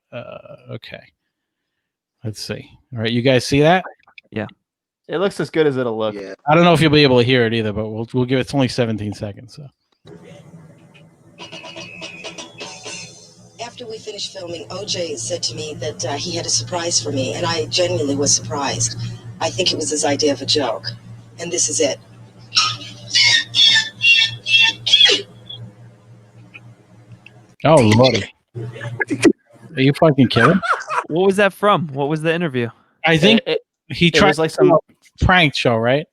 Okay. Let's see. All right, you guys see that? Yeah. It looks as good as it'll look. Yeah. I don't know if you'll be able to hear it either, but we'll give it. It's only 17 seconds. So. After we finished filming, OJ said to me that he had a surprise for me, and I genuinely was surprised. I think it was his idea of a joke, and this is it. Oh, Lordy. Are you fucking kidding? What was that from? What was the interview? I think he tried was like some prank show, right?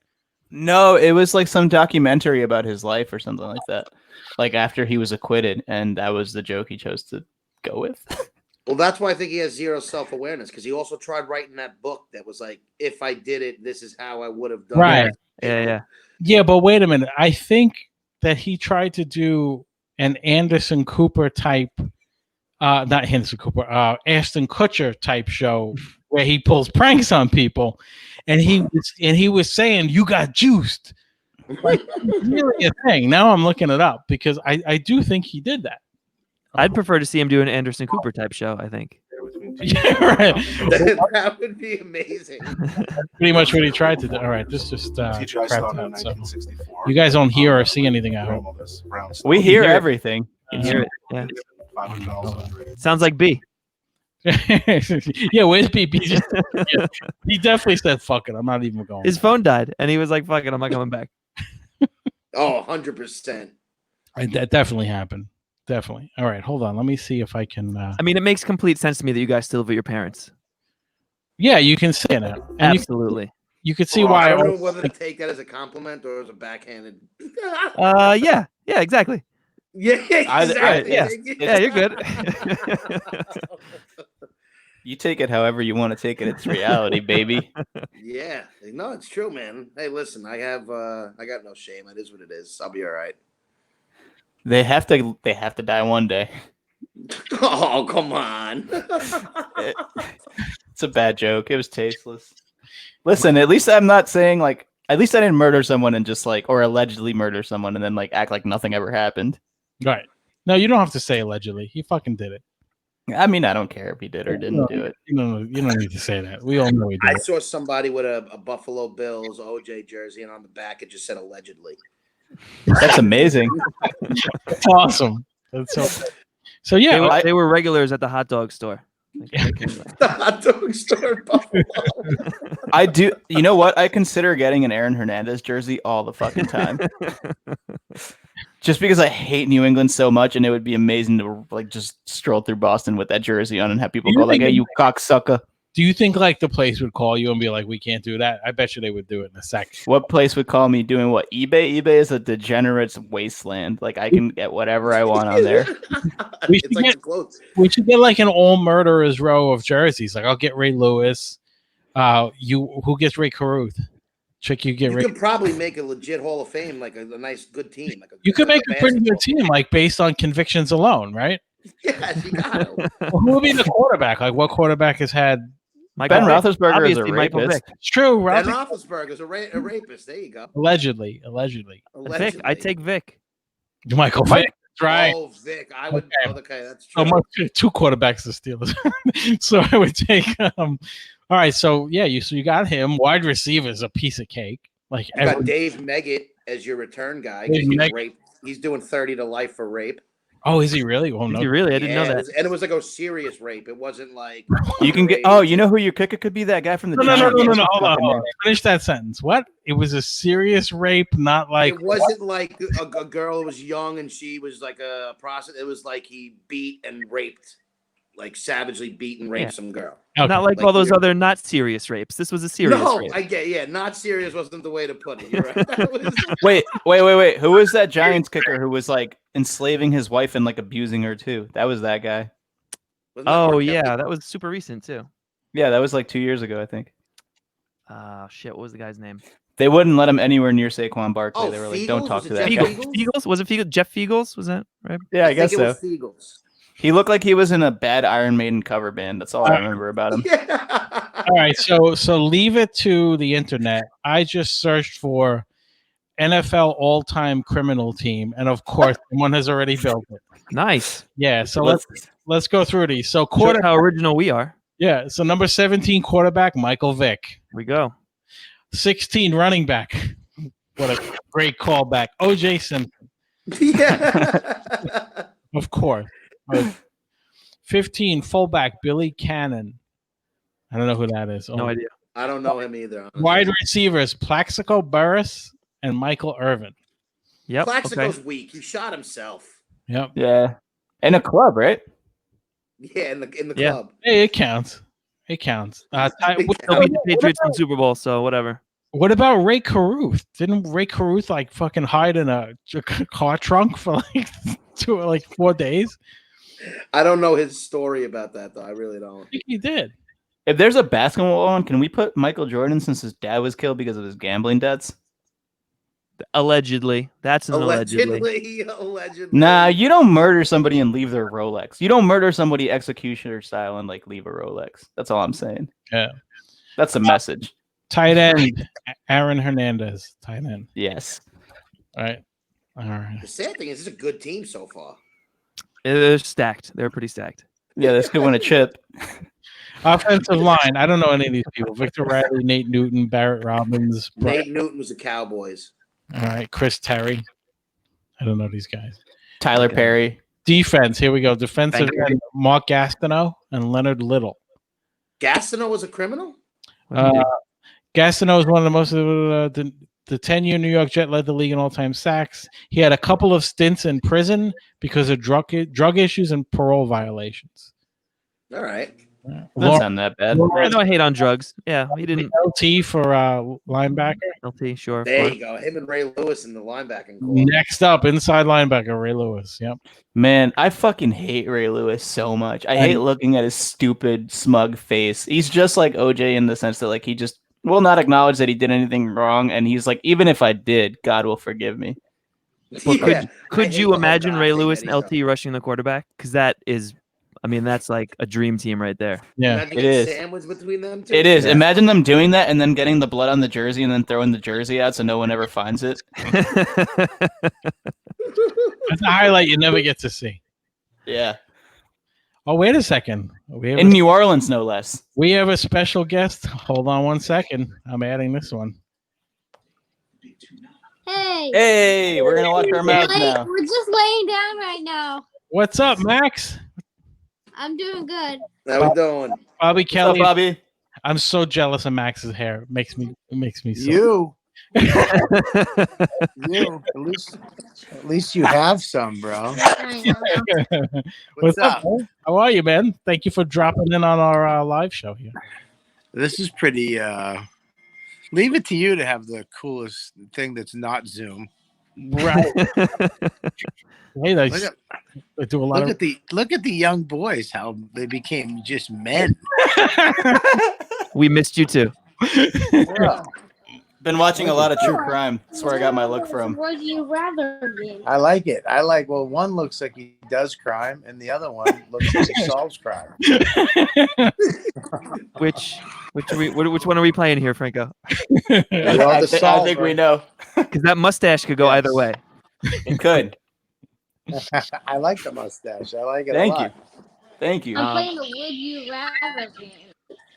No, it was like some documentary about his life or something like that. Like after he was acquitted, and that was the joke he chose to go with. Well, that's why I think he has zero self-awareness, because he also tried writing that book that was like, if I did it, this is how I would have done Right. it. Yeah. Yeah, but wait a minute. I think that he tried to do an Anderson Cooper type, not Anderson Cooper, Ashton Kutcher type show where he pulls pranks on people, and he was saying you got juiced. Like, it's really a thing. Now I'm looking it up because I do think he did that. I'd prefer to see him do an Anderson Cooper type show, I think. Yeah, right. That would be amazing. Pretty much what he tried to do. All right, this just crapped out, so. You guys don't hear or see anything, I hope. We hear everything. You can hear it. Yeah. Sounds like B. Yeah, where's BP? He definitely said, fuck it, I'm not even going. His phone died, and he was like, fuck it, I'm not coming back. Oh, 100%. That definitely happened. Definitely. All right, hold on. Let me see if I can. I mean, it makes complete sense to me that you guys still live with your parents. Yeah, you can say that. And absolutely. You could see why. I don't know whether to take that as a compliment or as a backhanded. Yeah, exactly. Yeah, exactly. Yeah, you're good. You take it however you want to take it. It's reality, baby. Yeah, no, it's true, man. Hey, listen, I got no shame. It is what it is. I'll be all right. They have to die one day. Oh, come on. It's a bad joke. It was tasteless. Listen, at least I'm not saying like, at least I didn't murder someone and just like, or allegedly murder someone and then like act like nothing ever happened. Right. No, you don't have to say allegedly. He fucking did it. I mean, I don't care if he did or didn't do it. You don't need to say that. We all know he did. I saw somebody with a Buffalo Bills OJ jersey, and on the back it just said allegedly. That's amazing. That's awesome. That's so yeah. They were regulars at the hot dog store. The hot dog store in Buffalo. I do. You know what? I consider getting an Aaron Hernandez jersey all the fucking time. Just because I hate New England so much, and it would be amazing to like just stroll through Boston with that jersey on and have people go like, "Hey, you cocksucker." Do you think like the place would call you and be like, "We can't do that"? I bet you they would do it in a second. What place would call me doing what? eBay? eBay is a degenerate's wasteland. Like I can get whatever I want on there. We should get like an all murderers row of jerseys. Like I'll get Ray Lewis. Who gets Ray Caruth? Chick, you get You Ray. could probably make a legit Hall of Fame, like a nice, good team. Like You could make a pretty good team, like based on convictions alone, right? Yes, you got to. Well, who would be the quarterback? Like what quarterback has had? Ben Roethlisberger is a Michael rapist. Vick. It's true. Ben Roethlisberger. Roethlisberger's a rapist. There you go. Allegedly. Vic, I take Vic. Michael Vick. That's right. Oh, Vic. I would. Okay, that's So true. much, two quarterbacks the Steelers. So I would take. All right. So yeah, you got him. Wide receiver is a piece of cake. Like You got Dave Meggett as your return guy. Dave He's Meggett. rape. He's doing 30 to life for rape. Oh, is he really? Oh no. Is he really? I didn't know that. And it was like a serious rape. It wasn't like You can get. Oh, you know who your kicker could be? That guy from the. No. Giants. Hold on. Finish that sentence. What? It was a serious rape, not like. It wasn't like a girl who was young and she was like a prostitute. It was like he beat and raped, like savagely beat and raped some girl. Okay. Not like all those other not serious rapes. This was a serious No, rape. I get not serious wasn't the way to put it. You're right. That was- Wait. Who was that Giants kicker who was like enslaving his wife and like abusing her too? That was that guy. wasn't that Oh Mark yeah, Kelly? that was super recent too. Yeah, that was like 2 years ago, I think. Shit, what was the guy's name? They wouldn't let him anywhere near Saquon Barkley. Oh, They were like, Fiegels? "Don't talk Was to it that Jeff guy." Fiegels? Fiegels? Was it Fiegels? Jeff Fiegels? Was that right? Yeah, I guess think it so. was Fiegels. He looked like he was in a bad Iron Maiden cover band. That's all I remember about him. All right. So leave it to the internet. I just searched for NFL all-time criminal team, and of course, someone has already built it. Nice. Yeah. So let's go through these. So Show how original we are. Yeah. So number 17 quarterback Michael Vick. Here we go. 16 running back. What a great callback. O.J. Simpson. Yeah. Of course. 15 fullback Billy Cannon. I don't know who that is. No idea. I don't know him either. honestly. Wide receivers Plaxico Burress and Michael Irvin. Yep. Plaxico's Okay. weak. He shot himself. Yep. Yeah, in a club, right? Yeah, in the Yeah. club. Hey, it counts. It counts. They'll beat the Patriots in the Super Bowl, so whatever. What about Ray Caruth? Didn't Ray Caruth like fucking hide in a car trunk for like 4 days? I don't know his story about that though. I really don't. I think he did. If there's a basketball one, can we put Michael Jordan since his dad was killed because of his gambling debts? Allegedly. That's an allegedly. Allegedly. Nah, you don't murder somebody and leave their Rolex. You don't murder somebody executioner style and like leave a Rolex. That's all I'm saying. Yeah. That's the message. Tight end Aaron Hernandez. Tight end. Yes. All right. The sad thing is, it's a good team so far. They're stacked. They're pretty stacked. Yeah, this could win a chip. Offensive line. I don't know any of these people. Victor Riley, Nate Newton, Barrett Robbins. Nate Newton was the Cowboys. All right. Chris Terry. I don't know these guys. Tyler Perry. Defense. Here we go. Defensive Thank you. end Mark Gastineau and Leonard Little. Gastineau was a criminal? Gastineau is one of the most the 10-year New York Jet led the league in all-time sacks. He had a couple of stints in prison because of drug issues and parole violations. All right. Doesn't sound that bad. I know I hate on drugs. Yeah, he didn't. LT for linebacker. LT, sure. There you go. Him and Ray Lewis in the linebacking core. Next up, inside linebacker Ray Lewis. Yep. Man, I fucking hate Ray Lewis so much. I hate looking at his stupid, smug face. He's just like OJ in the sense that like he just will not acknowledge that he did anything wrong, and he's like, even if I did, God will forgive me. Well, Yeah, could I hate you the whole imagine Ray God thing Lewis that and he's LT rushing the quarterback? Because that is, I mean, that's like a dream team right there. Yeah, Imagine it getting is. Sandwich between them two. It is. Imagine them doing that and then getting the blood on the jersey and then throwing the jersey out so no one ever finds it. That's a highlight you never get to see. Yeah. Oh, wait a second. We have In New Orleans, no less. we have a special guest. Hold on one second. I'm adding this one. Hey. Hey, we're gonna watch our mouths now. We're just laying down right now. What's up, Max? I'm doing good. How we doing? Bobby What's Kelly. up, Bobby? I'm so jealous of Max's hair. It makes me so. You. You. At least you have some, bro. What's up, man? How are you, man? Thank you for dropping in on our live show here. This is pretty. Leave it to you to have the coolest thing that's not Zoom. Right. Hey, they do a lot of. Look at the young boys, how they became just men. We missed you too. Been watching a lot of true crime. That's where I got my look from. Would you rather be? I like it. Well, one looks like he does crime, and the other one looks like he solves crime. Which one are we playing here, Franco? I think we know. Because that mustache could go either way. It could. I like the mustache. I like it. Thank a lot. you. Thank you. I'm playing a Would You Rather game.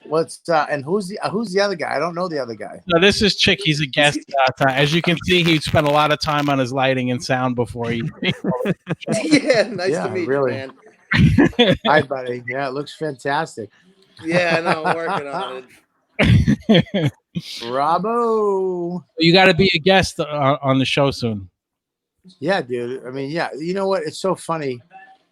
What's and who's the other guy? I don't know the other guy. No, this is Chick. He's a guest. As you can see, he spent a lot of time on his lighting and sound before he. Yeah, nice to meet you, man. Hi, buddy. Yeah, it looks fantastic. Yeah, I know. I'm working on it. Bravo. You got to be a guest on the show soon. Yeah, dude. I mean, yeah. You know what? It's so funny.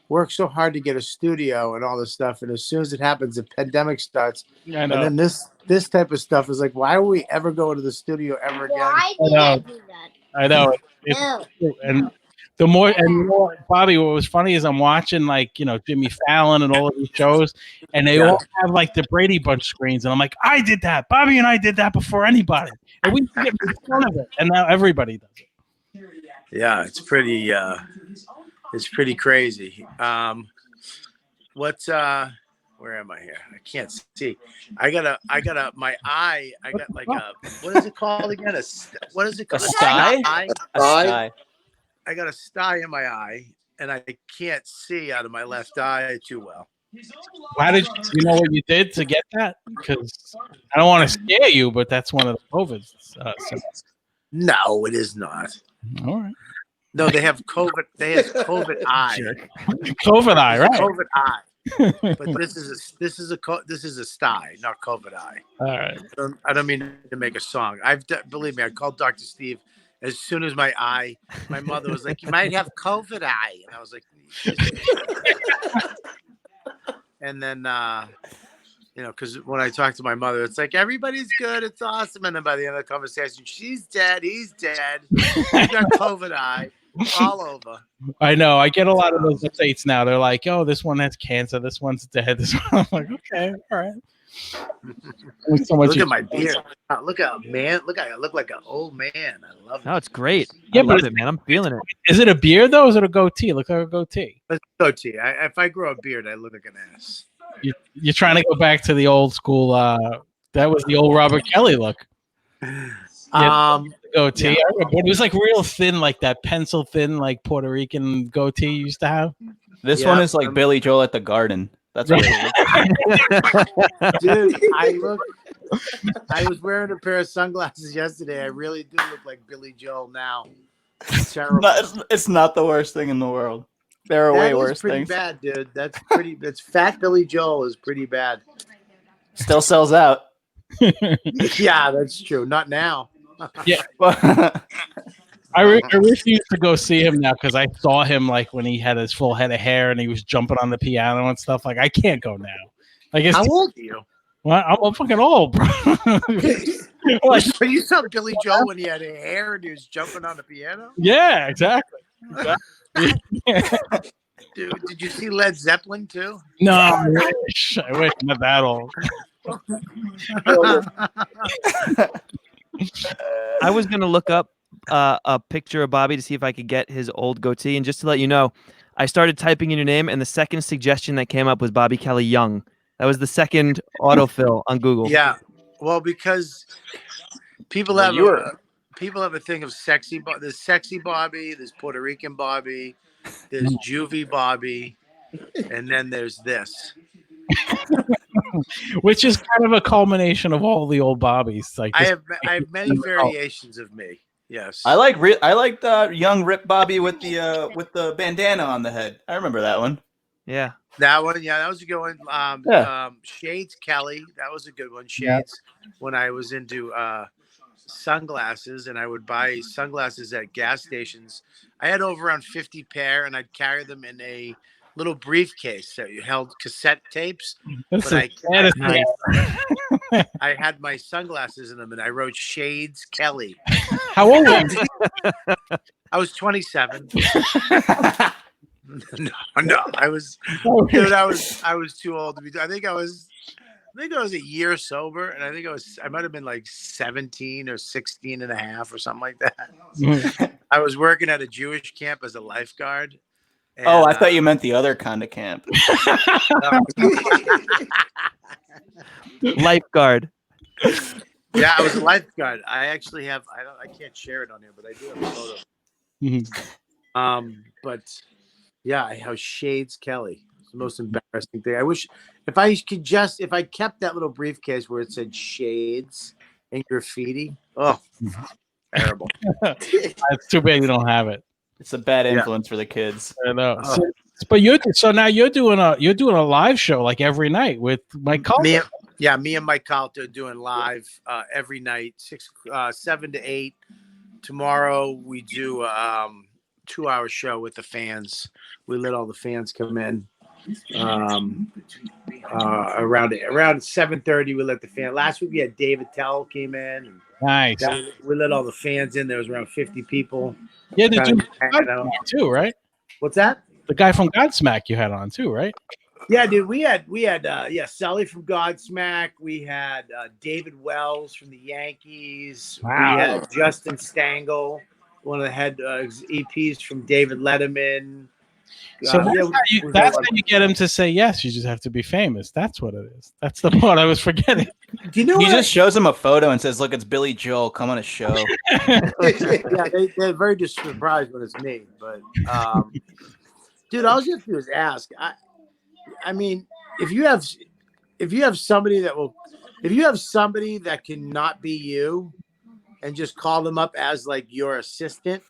Work so hard to get a studio and all this stuff, and as soon as it happens, the pandemic starts. I and know. then this type of stuff is like, why will we ever go to the studio ever again? Why did I do that? I know. No. And the more, Bobby, what was funny is I'm watching Jimmy Fallon and all of these shows, and they all have like the Brady Bunch screens, and I'm like, I did that. Bobby and I did that before anybody, and we get in front of it, and now everybody does it. Yeah, it's pretty. It's pretty crazy. What's where am I here? I can't see. I got my eye. I got like a, what is it called again? What is it called? A sty? A sty. I got a sty in my eye, and I can't see out of my left eye too well. Why did you know what you did to get that? Because I don't want to scare you, but that's one of the COVID. No, it is not. All right. No, they have COVID. They have COVID eye. COVID eye, right? COVID eye. But this is a sty, not COVID eye. All right. I don't mean to make a song. Believe me, I called Dr. Steve as soon as my mother was like, "You might have COVID eye," and I was like, and then because when I talk to my mother, it's like everybody's good, it's awesome, and then by the end of the conversation, she's dead, he's dead, he got COVID eye. All over. I know. I get a lot of those updates now. They're like, "Oh, this one has cancer. This one's dead." This one. I'm like, "Okay, all right." Look at my beard. Look at man. Look, I look like an old man. I love it. No, it's great. Yeah, I love it, man. I'm feeling it. Is it a beard though? Or is it a goatee? Look like a goatee. It's a goatee. If I grow a beard, I look like an ass. You're trying to go back to the old school. That was the old Robert Kelly look. Goatee. Yeah. But it was like real thin, like that pencil thin, like Puerto Rican goatee you used to have. This one is like Billy Joel at the Garden. That's what it is. Dude, I was wearing a pair of sunglasses yesterday. I really do look like Billy Joel now. It's terrible. It's not the worst thing in the world. There are way worse pretty things. bad, dude. That's fat Billy Joel is pretty bad. Still sells out. Yeah, that's true. Not now. Yeah. I refuse to go see him now because I saw him like when he had his full head of hair and he was jumping on the piano and stuff. Like I can't go now. I guess. How old are you? Well, I'm fucking old, bro. But you saw Billy Joel when he had hair and he was jumping on the piano? Yeah, exactly. Dude, did you see Led Zeppelin too? No, I wish I'm not that old. I was gonna look up a picture of Bobby to see if I could get his old goatee, and just to let you know, I started typing in your name, and the second suggestion that came up was Bobby Kelly Young. That was the second autofill on Google. Yeah, well, because people have a thing of sexy. There's sexy Bobby, there's Puerto Rican Bobby, there's juvie Bobby, and then there's this. Which is kind of a culmination of all the old Bobbies. Like I have many variations of me. Yes, I like the young Rip Bobby with the bandana on the head. I remember that one. Yeah. That one, yeah, that was a good one. Shades Kelly, that was a good one. Shades, when I was into sunglasses, and I would buy sunglasses at gas stations. I had over around 50 pair, and I'd carry them in a little briefcase that held cassette tapes. That's But the I had my sunglasses in them, and I wrote Shades Kelly. How old were you? I was 27. No, I was, dude. I was too old to be. I think I was a year sober, and I might have been like 17 or 16 and a half or something like that. I was working at a Jewish camp as a lifeguard. And, I thought you meant the other kind of camp. Lifeguard. Yeah, I was a lifeguard. I actually have. I can't share it on here, but I do have a photo. But yeah, I have Shades Kelly. It's the most embarrassing thing. I wish if I kept that little briefcase where it said Shades in graffiti. Oh, terrible. It's too bad you don't have it. It's a bad influence for the kids. I know. But now you're doing a live show like every night with Mike Calter. Me and Mike Calter are doing live every night, 7 to 8. Tomorrow we do 2-hour show with the fans. We let all the fans come in. Around 7:30 we let the fan. Last week we had David Tell came in. And nice. We let all the fans in. There was around 50 people. Yeah, they do too, right? What's that? The guy from Godsmack you had on too, right? Yeah, dude. We had Sully from Godsmack. We had David Wells from the Yankees. Wow. We had Justin Stangl, one of the head EPs from David Letterman. So that's how you get him to say yes. You just have to be famous. That's what it is. That's the part I was forgetting. Do you know? He just shows him a photo and says, "Look, it's Billy Joel. Come on a show." Yeah, they're very surprised when it's me. But dude, all you have to do is ask. I mean, if you have somebody that cannot be you, and just call them up as like your assistant,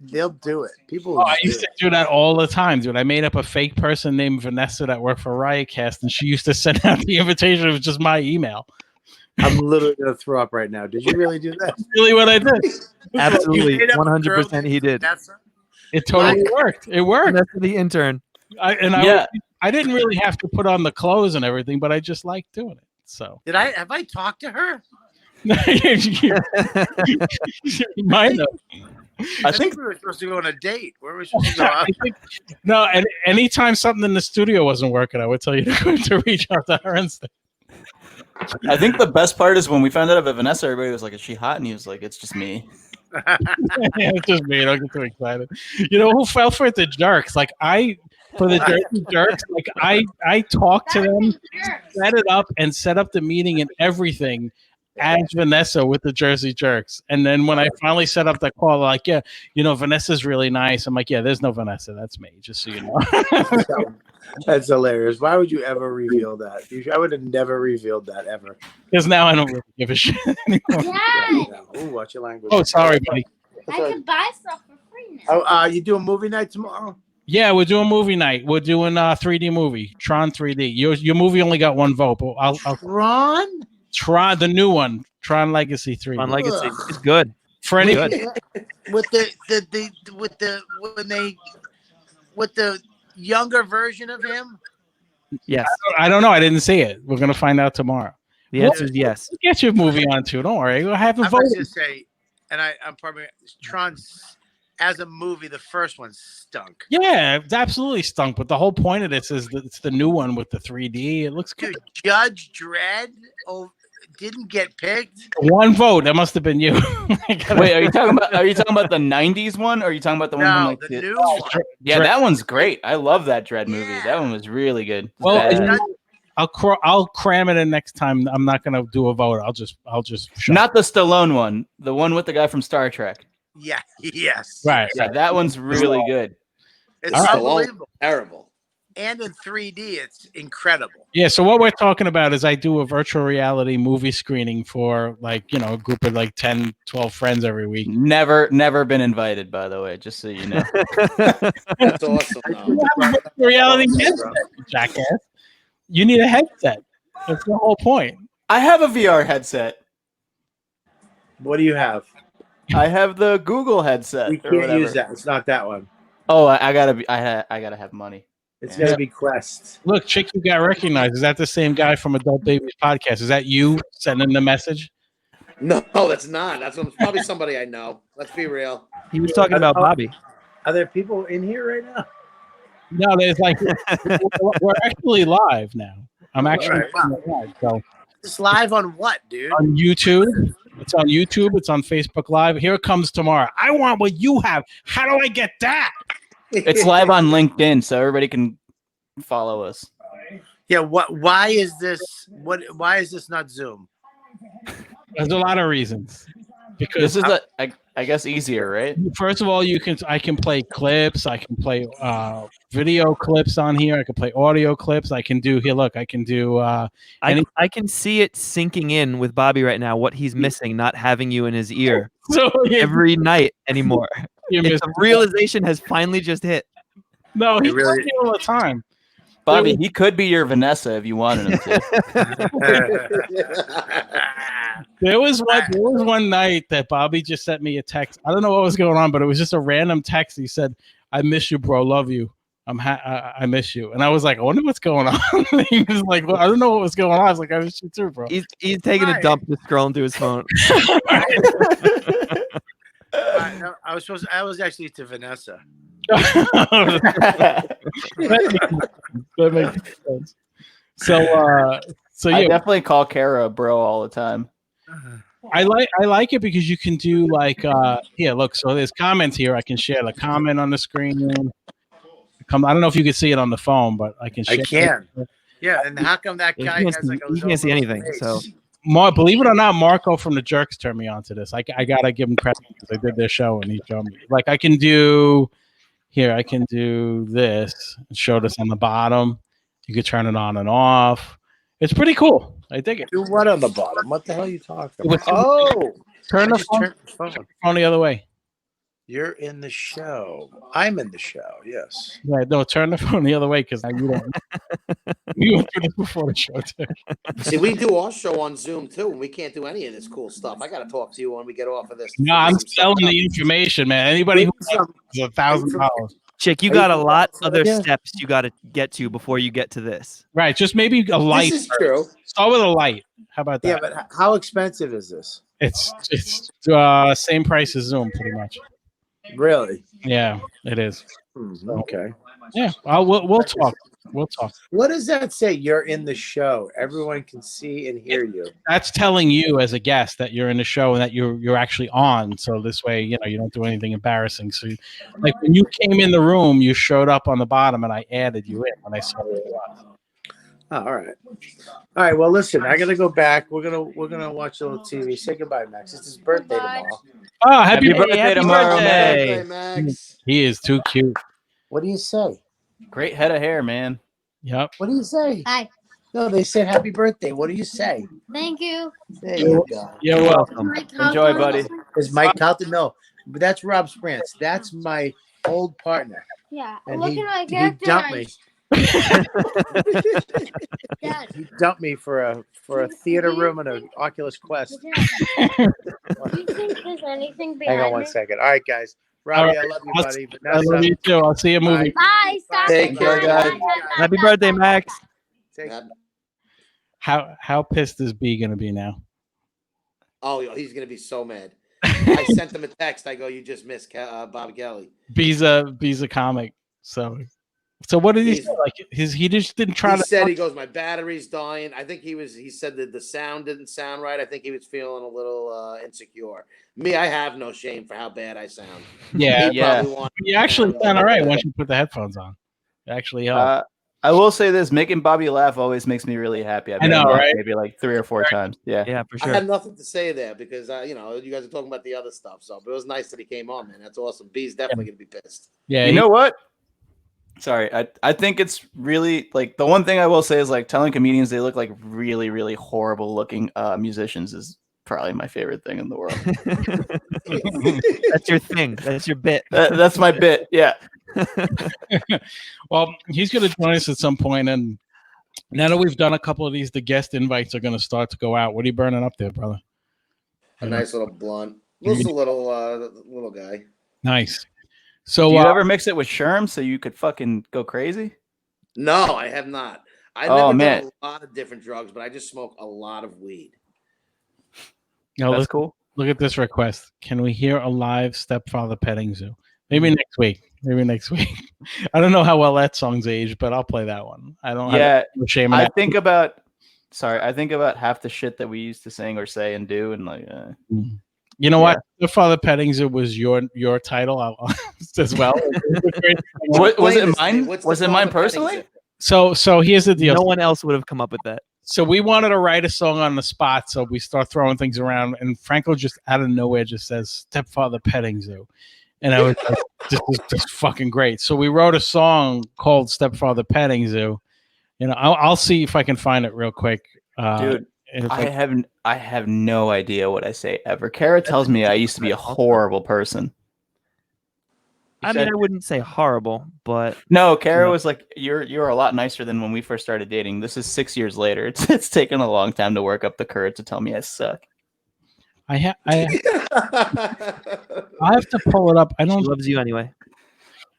they'll do it. People. I used to do that all the time, dude. I made up a fake person named Vanessa that worked for Riotcast, and she used to send out the invitation. It was just my email. I'm literally gonna throw up right now. Did you really do that? That's really what I did. Absolutely, 100% he did. It totally worked. It worked. That's the intern. I didn't really have to put on the clothes and everything, but I just liked doing it. So have I talked to her? You might have. I think we were supposed to go on a date. Where were we supposed to go out? No, and anytime something in the studio wasn't working, I would tell you to reach out to her instead. I think the best part is when we found out about Vanessa, everybody was like, "Is she hot?" And he was like, "It's just me." Yeah, it's just me. Don't get too excited. You know who fell for it? The Jerks. Like for the Jersey Jerks, like I talked to them, set it up, and set up the meeting and everything as Vanessa with the Jersey Jerks. And then when I finally set up that call, like, yeah, Vanessa's really nice. I'm like, yeah, there's no Vanessa. That's me, just so you know. That's hilarious. Why would you ever reveal that? I would have never revealed that ever. Because now I don't really give a shit anymore. Ooh, watch your language. Oh, sorry, buddy. I can buy stuff for free now. Oh, you do a movie night tomorrow? Yeah, we're doing movie night. We're doing 3D movie, Tron 3D. Your movie only got one vote, but Tron, the new one, Tron Legacy 3D. Tron Legacy, it's good. For any with the younger version of him. Yes. I don't know. I didn't see it. We're gonna find out tomorrow. The answer is yes. Get your movie on too. Don't worry. We'll have a vote. I was just say, and I'm probably Tron as a movie. The first one stunk. Yeah, it's absolutely stunk. But the whole point of this is that it's the new one with the 3D. It looks good. Dude, Judge Dredd didn't get picked. One vote. That must have been you. Wait, are you talking about the '90s one, or are you talking about the one from like the new one? Yeah, that one's great. I love that Dredd movie. That one was really good. Well, I'll cram it in next time. I'm not gonna do a vote. I'll just not the Stallone one, the one with the guy from Star Trek. Yeah. Yes. Right. Yeah, that one's really good. It's unbelievable. Terrible. and in 3D, it's incredible. Yeah, so what we're talking about is I do a virtual reality movie screening for like, a group of like 10, 12 friends every week. Never been invited, by the way, just so you know. That's awesome. You have a virtual reality headset, jackass. You need a headset. That's the whole point. I have a VR headset. What do you have? I have the Google headset. We can't use that. It's not that one. Oh, I gotta have money. It's gonna be Quest. Look, chick, you got recognized. Is that the same guy from Adult Babies podcast? Is that you sending the message? No, that's not. That's probably somebody I know. Let's be real. He was talking about Bobby. Are there people in here right now? No, there's like we're actually live now. I'm actually live. So It's live on what, dude? on YouTube. It's on YouTube. It's on Facebook Live. Here it comes tomorrow. I want what you have. How do I get that? It's live on LinkedIn, so everybody can follow us. Yeah. Why is this? Why is this not Zoom? There's a lot of reasons. Because This is I guess easier, right? first of all, I can play clips. I can play video clips on here. I can play audio clips. I can do here. Look, I can do. I can see it sinking in with Bobby right now. What he's missing, not having you in his ear So every night anymore. It's a realization has finally just hit. No, he's really- working all the time. Bobby, he could be your Vanessa if you wanted him to. There was one night that Bobby just sent me a text. I don't know what was going on, but it was just a random text. He said, "I miss you, bro. Love you. I miss you." And I was like, "I wonder what's going on." He was like, "Well, I don't know what was going on." I was like, "I miss you too, bro." He's taking a dump, just scrolling through his phone. No, I was actually to Vanessa. That makes sense. So I yeah, definitely call Kara bro all the time. I like it because you can do like here. Look, so there's comments here. I can share the comment on the screen. I don't know if you can see it on the phone, but I can. I share can. Yeah, and how come that guy has like a You can't see anything. So Believe it or not, Marco from the Jerks turned me on to this. I gotta give him credit because I did their show and he showed me. Like I can do here. I can do this. It showed us on the bottom. You could turn it on and off. It's pretty cool. I dig it. Do what on the bottom? What the hell are you talking With- about? Oh, Turn I the just phone, turned the phone. phone the other way. You're in the show. I'm in the show. Yes. Yeah, no, turn the phone the other way because you don't. You went through this before the show too. See, we do our show on Zoom too, and we can't do any of this cool stuff. I got to talk to you when we get off of this. No, I'm selling the information, man. Anybody who wants is $1,000. Chick, you got a lot other steps you got to get to before you get to this. Right, just maybe a light. This is true. Start with a light. How about that? Yeah, but how expensive is this? It's same price as Zoom, pretty much. Really? Yeah, it is. Okay. Yeah, we'll talk. We'll talk. What does that say? You're in the show. Everyone can see and hear you. That's telling you as a guest that you're in the show and that you're actually on. So this way, you don't do anything embarrassing. So, like when you came in the room, you showed up on the bottom, and I added you in when I saw who it was. Oh, all right. All right. Well, listen, I gotta go back. We're gonna watch a little TV. Say goodbye, Max. It's his birthday tomorrow. Oh, happy birthday birthday tomorrow, Hey, Max. He is too cute. What do you say? Great head of hair, man. Yep. What do you say? Hi. No, they said happy birthday. What do you say? Thank you. There you go. You're welcome. Enjoy, buddy. Is Mike Calton? No, but that's Rob Sprance. That's my old partner. Yeah. And Look he at my dumped character. me. Dad. He dumped me for a theater room and an Oculus Quest. Do you think there's anything behind Hang on 1 it? second. All right, guys. Robbie, I love you, buddy. I love you too. I'll see you movie. Bye. Stop Take it. care, Bye, guys. bye, bye, Happy bye, birthday, bye. Max. How pissed is B gonna be now? Oh, he's gonna be so mad. I sent him a text. I go, "You just missed Bob Kelly." B's a comic. So what did he say? Like he just didn't try He to. said, he goes, "My battery's dying." I think he said that the sound didn't sound right. I think he was feeling a little insecure. Me, I have no shame for how bad I sound. Yeah, He yeah. probably wanted- You actually sound all right once you put the headphones on. It actually helps. I will say this: making Bobby laugh always makes me really happy. I've I know, met him right? maybe like 3 or 4 times. Yeah. Yeah, for I sure. had nothing to say there because you guys are talking about the other stuff. So, but it was nice that he came on, man. That's awesome. B's definitely gonna be pissed. Yeah, You know what? Sorry, I think it's really like the one thing I will say is like telling comedians they look like really, really horrible looking musicians is probably my favorite thing in the world. That's your thing. That's your bit. That's my bit. Yeah. Well, he's going to join us at some point, and now that we've done a couple of these, the guest invites are going to start to go out. What are you burning up there, brother? A nice little blunt. Just a little guy. Nice. So, do you ever mix it with Sherm so you could fucking go crazy? No, I have not. I've never done a lot of different drugs, but I just smoke a lot of weed. No, That's cool. Look at this request. Can we hear a live Stepfather Petting Zoo? Maybe next week. I don't know how well that song's aged, but I'll play that one. I don't. Yeah, have shame in I that. think about. Sorry, I think about half the shit that we used to sing or say and do, and like. You know what? Stepfather Petting Zoo was your title as well. Was it mine? Was it mine personally? So here's the deal. No one else would have come up with that. So we wanted to write a song on the spot, so we start throwing things around, and Franco just out of nowhere just says "Stepfather Petting Zoo," and I was like, "This is just fucking great." So we wrote a song called "Stepfather Petting Zoo." You know, I'll see if I can find it real quick, Dude. I have no idea what I say ever. Kara tells me I used to be a horrible person. I mean, I wouldn't say horrible, but no, Kara was like, "You're a lot nicer than when we first started dating." This is 6 years later. It's taken a long time to work up the courage to tell me I suck. I have to pull it up. I don't. She loves you anyway.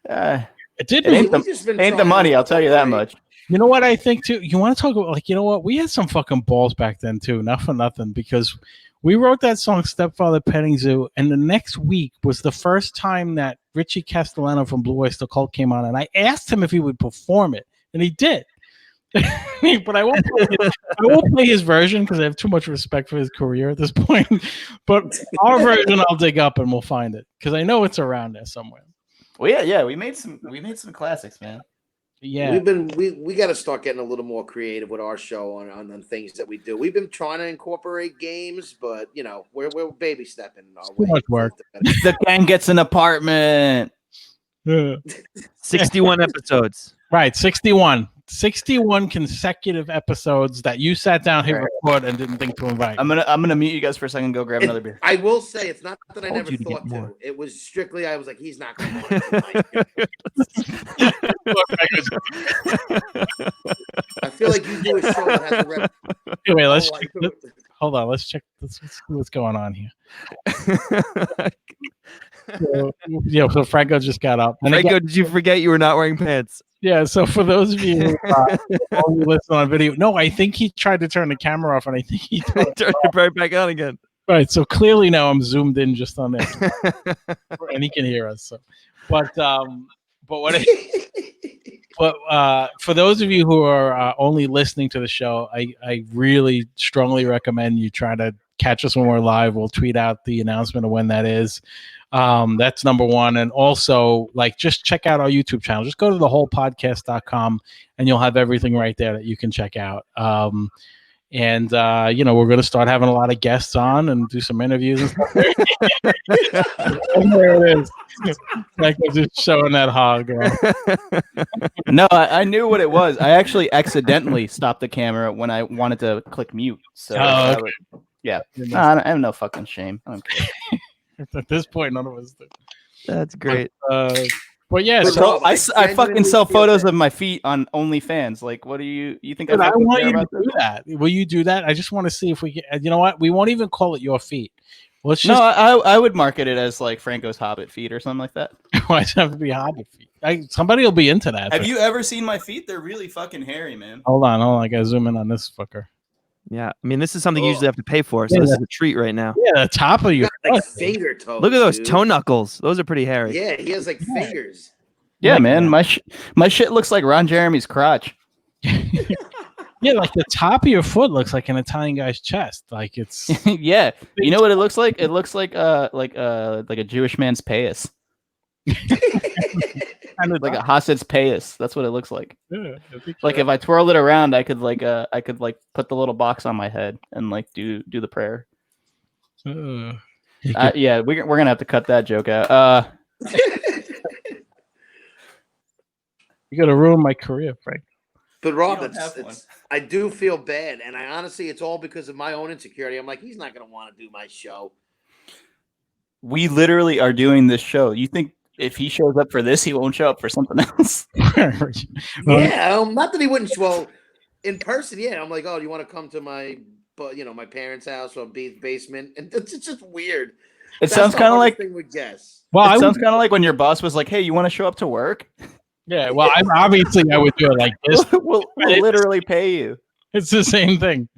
It did. Ain't the money. I'll tell you that much. You know what I think too? You want to talk about, like, you know what? We had some fucking balls back then too, not for nothing, because we wrote that song "Stepfather Petting Zoo," and the next week was the first time that Richie Castellano from Blue Oyster Cult came on, and I asked him if he would perform it, and he did. But I won't play his version because I have too much respect for his career at this point. But our version I'll dig up and we'll find it because I know it's around there somewhere. Well, yeah, we made some classics, man. Yeah, we got to start getting a little more creative with our show on things that we do. We've been trying to incorporate games, but you know we're baby stepping our way. Too much work. The gang gets an apartment. 61 episodes. Right, 61 consecutive episodes that you sat down, hit record, and didn't think to invite. I'm gonna mute you guys for a second. Go grab another beer. I will say it's not that I never thought to. It was strictly I was like, he's not going to. I feel like you do a show that has a rep. Anyway, hold on. Let's check. Let's see what's going on here. So Franco just got up. And Franco, did you forget you were not wearing pants? Yeah, so for those of you who only listen on video, no, I think he tried to turn the camera off, and I think he turned it right back on again. Right, so clearly now I'm zoomed in just on it, and he can hear us. So, but for those of you who are only listening to the show, I really strongly recommend you try to catch us when we're live. We'll tweet out the announcement of when that is. That's number one. And also, like, just check out our YouTube channel. Just go to thewholepodcast.com and you'll have everything right there that you can check out. And we're going to start having a lot of guests on and do some interviews and stuff. And there it is. Like, I'm just showing that hog. No, I knew what it was. I actually accidentally stopped the camera when I wanted to click mute. So, okay. Yeah. No, I have no fucking shame. I don't care. At this point, none of us do. That's great. But yeah, so I fucking sell photos of my feet on OnlyFans. Like, what do you think? I want you to do that. Will you do that? I just want to see if we can. You know what? We won't even call it your feet. Let's just. No, I would market it as like Franco's Hobbit feet or something like that. Why does it have to be Hobbit feet? Somebody will be into that. Have you ever seen my feet? They're really fucking hairy, man. Hold on. I gotta zoom in on this fucker. Yeah, I mean, this is something you usually have to pay for, so this is a treat right now. Yeah, the top of your like finger toes. Look at those dude. toe knuckles; those are pretty hairy. Yeah, he has like fingers. Yeah, man, my shit looks like Ron Jeremy's crotch. Yeah, like the top of your foot looks like an Italian guy's chest. Like it's yeah. You know what it looks like? It looks like a Jewish man's payas. Like a Hasid's payas. That's what it looks like. Yeah, like if I twirl it around, I could put the little box on my head and like do the prayer. Yeah, we're gonna have to cut that joke out. You're gonna ruin my career, Frank. But Rob, don't have it's I do feel bad, and I honestly, it's all because of my own insecurity. I'm like, he's not going to want to do my show. We literally are doing this show. You think if he shows up for this, he won't show up for something else? Yeah, not that he wouldn't. Well, in person, yeah. I'm like, oh, do you want to come to my, my parents' house or basement? And it's just weird. It sounds kind of like thing we guess. Well, it sounds kind of like when your boss was like, "Hey, you want to show up to work?" Yeah, well, I would do it like this. we'll literally pay you. It's the same thing.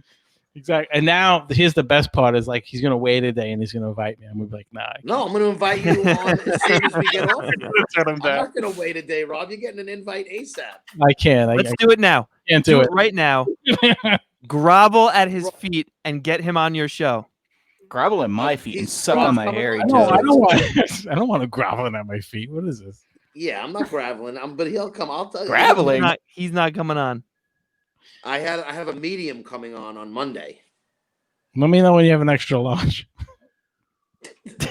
Exactly. And now here's the best part is like he's gonna wait a day and he's gonna invite me. I'm gonna be like, nah. No, I'm gonna invite you on as soon as we get off. That's what I'm doing. I'm not gonna wait a day, Rob. You're getting an invite ASAP. I can't. Let's do it now. Can't do it right now. Grovel at his feet and get him on your show. Grovel at my feet and suck on my hair. I don't want to grovel at my feet. What is this? Yeah, I'm not graveling. But he'll come. I'll tell you. Graveling. He's not coming on. I have a medium coming on Monday. Let me know when you have an extra large. It's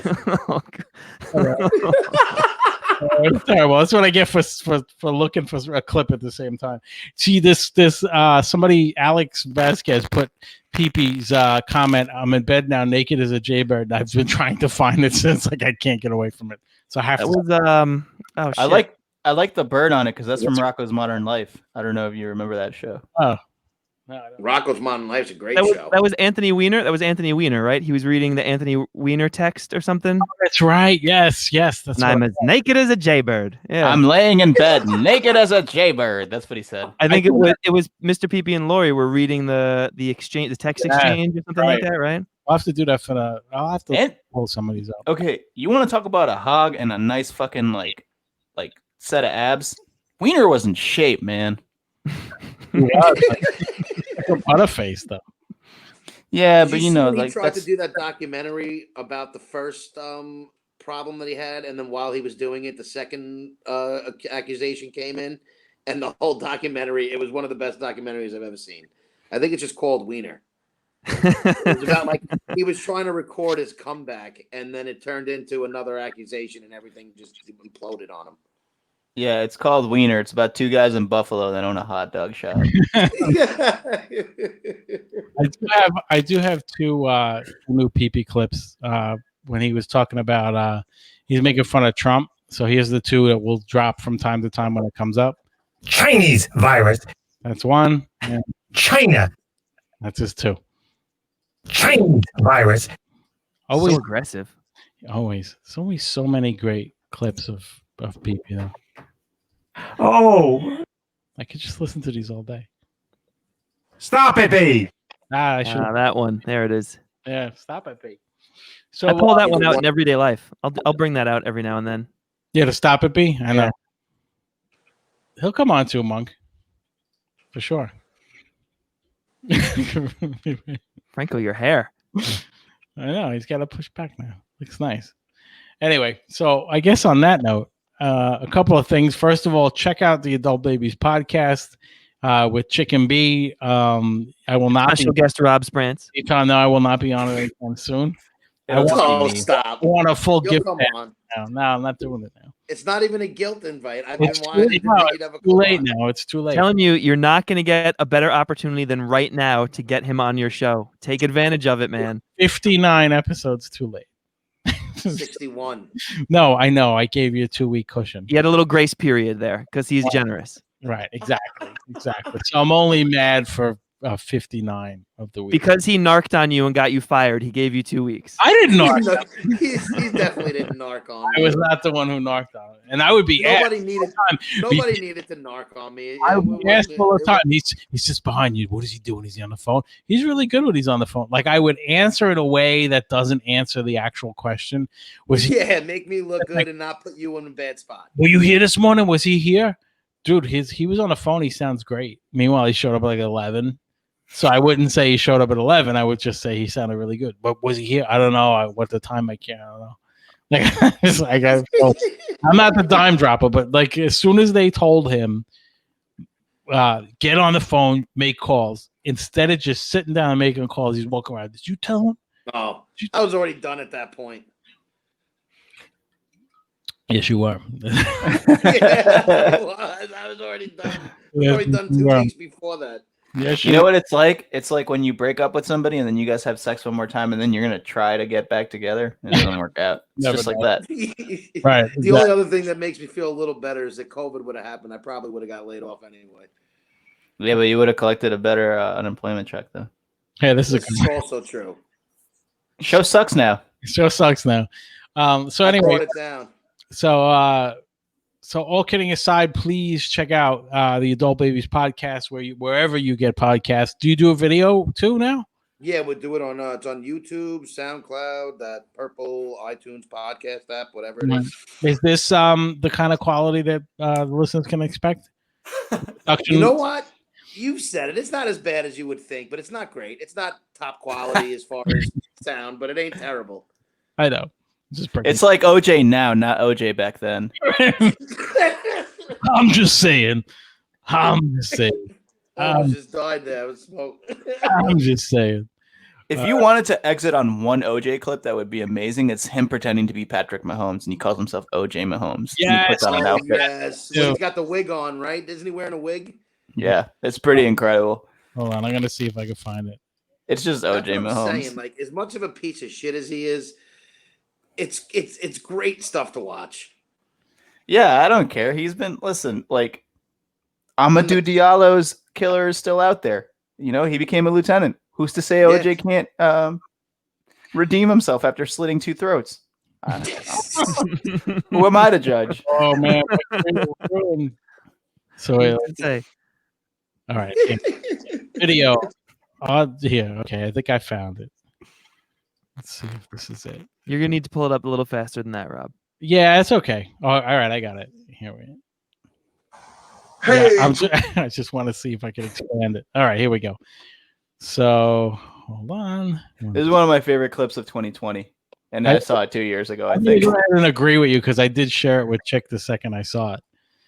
terrible. That's what I get for looking for a clip at the same time. See this somebody Alex Vasquez put Pee-Pee's comment. I'm in bed now, naked as a jaybird. I've been trying to find it since I can't get away from it. So I have to. Oh, shit. I like the bird on it because that's from Rocco's Modern Life. I don't know if you remember that show. Oh. Rocco's Modern Life's a great show. That was Anthony Weiner. That was Anthony Weiner, right? He was reading the Anthony Weiner text or something. Oh, that's right. Yes. That's. And I'm as naked as a jaybird. Yeah. I'm laying in bed naked as a jaybird. That's what he said. I think it was Mr. Pee-Pee and Lori were reading the exchange, the text exchange or something like that, right? I'll have to do that for I'll have to pull some of these up. Okay, you want to talk about a hog and a nice fucking like set of abs? Wiener was in shape, man. Butterface though. Yeah, Did but you know, see when like he tried to do that documentary about the first problem that he had, and then while he was doing it, the second accusation came in, and the whole documentary. It was one of the best documentaries I've ever seen. I think it's just called Wiener. It was about like he was trying to record his comeback, and then it turned into another accusation, and everything just imploded on him. Yeah, it's called Wiener. It's about two guys in Buffalo that own a hot dog shop. I do have two new Pee-Pee clips. When he was talking about he's making fun of Trump. So here's the two that will drop from time to time when it comes up. Chinese virus. That's one. And China. That's his two. Chinese virus. Always so aggressive. Always. There's always so many great clips of Pee-Pee though. Oh. I could just listen to these all day. Stop it, B. I should. That one. There it is. Yeah, stop it, B. So I pull that one out in everyday life. I'll bring that out every now and then. Yeah, to stop it, B. I know. He'll come on to a monk. For sure. Franco, your hair. I know. He's got to push back now. Looks nice. Anyway, so I guess on that note, a couple of things. First of all, check out the Adult Babies podcast with Chicken B. I will not special guest Rob Sprance. No, I will not be on it anytime soon. Stop! I want a full gift. Come on. No, I'm not doing it now. It's not even a guilt invite. I've It's been wanting too late now. It's too late. Telling you, you're not going to get a better opportunity than right now to get him on your show. Take advantage of it, man. 59 episodes too late. 61. No, I know. I gave you a 2-week cushion. You had a little grace period there because he's generous. Right. Exactly. So I'm only mad for 59 of the week. Because he narked on you and got you fired, he gave you 2 weeks. I didn't narc. He definitely didn't narc on me. I was not the one who narked on it. And I would be Nobody asked needed to narc on me. I would be asked all the time. He's just behind you. What is he doing? Is he on the phone? He's really good when he's on the phone. Like I would answer in a way that doesn't answer the actual question. Make me look good and not put you in a bad spot. Were you here this morning? Was he here? Dude, he was on the phone. He sounds great. Meanwhile, he showed up at like 11. So I wouldn't say he showed up at 11. I would just say he sounded really good. But was he here? I don't know. What the time I can't. I don't know. Like, it's like I'm not the dime dropper, but like as soon as they told him, get on the phone, make calls, instead of just sitting down and making calls, he's walking around. Did you tell him? Oh, I was already done at that point. Yes, you were. Yeah, I was. I was already done. I Yeah, was already done 2 yeah. weeks before that. You know what it's like? It's like when you break up with somebody and then you guys have sex one more time and then you're gonna try to get back together and it doesn't work out. It's Never just like does. that. Right. The only other thing that makes me feel a little better is that COVID would have happened. I probably would have got laid off anyway. Yeah, but you would have collected a better unemployment check though. Hey, this is This is also true. Show sucks now. Show sucks now. So I anyway, brought it down. So all kidding aside, please check out the Adult Babies podcast wherever you get podcasts. Do you do a video too now? Yeah, we'll do it on it's on YouTube, SoundCloud, that purple iTunes podcast app, whatever it is. Is this the kind of quality that the listeners can expect? You know what? You've said it. It's not as bad as you would think, but it's not great. It's not top quality as far as sound, but it ain't terrible. I know. It's like OJ now, not OJ back then. I'm just saying. I'm Just died there with smoke. I'm just saying. If you wanted to exit on one OJ clip, that would be amazing. It's him pretending to be Patrick Mahomes, and he calls himself OJ Mahomes. And he puts on an outfit. Yes. Well, he's got the wig on, right? Isn't he wearing a wig? Yeah, it's pretty incredible. Hold on, I'm gonna see if I can find it. It's just That's OJ what I'm Mahomes. saying. Like, as much of a piece of shit as he is, it's great stuff to watch. Yeah, I don't care. He's been like Amadou Diallo's killer is still out there. You know, he became a lieutenant. Who's to say OJ can't redeem himself after slitting 2 throats? I don't know. Who am I to judge? Oh man. So Let's say. all right. Video. Here. Okay, I think I found it. Let's see if this is it. You're gonna need to pull it up a little faster than that, Rob. Yeah, it's okay. Oh, all right, I got it. Here we go. Hey. Yeah, I just want to see if I can expand it. All right, here we go. So hold on. This is one of my favorite clips of 2020, and I saw it 2 years ago. I think. I didn't agree with you because I did share it with Chick the second I saw it.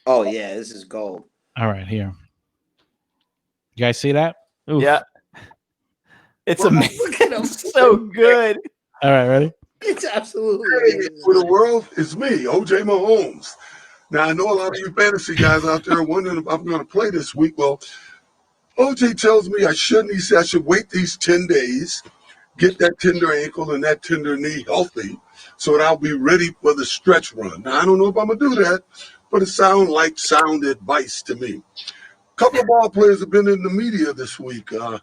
Oh yeah, this is gold. All right, here. You guys see that? Oof. Yeah, it's amazing. Look at him. So good. All right, ready? It's absolutely Hey, for the world, it's me, OJ Mahomes. Now, I know a lot of you fantasy guys out there are wondering if I'm going to play this week. Well, OJ tells me I shouldn't. He said I should wait these 10 days, get that tender ankle and that tender knee healthy so that I'll be ready for the stretch run. Now, I don't know if I'm going to do that, but it sounds like sound advice to me. A couple of ball players have been in the media this week, on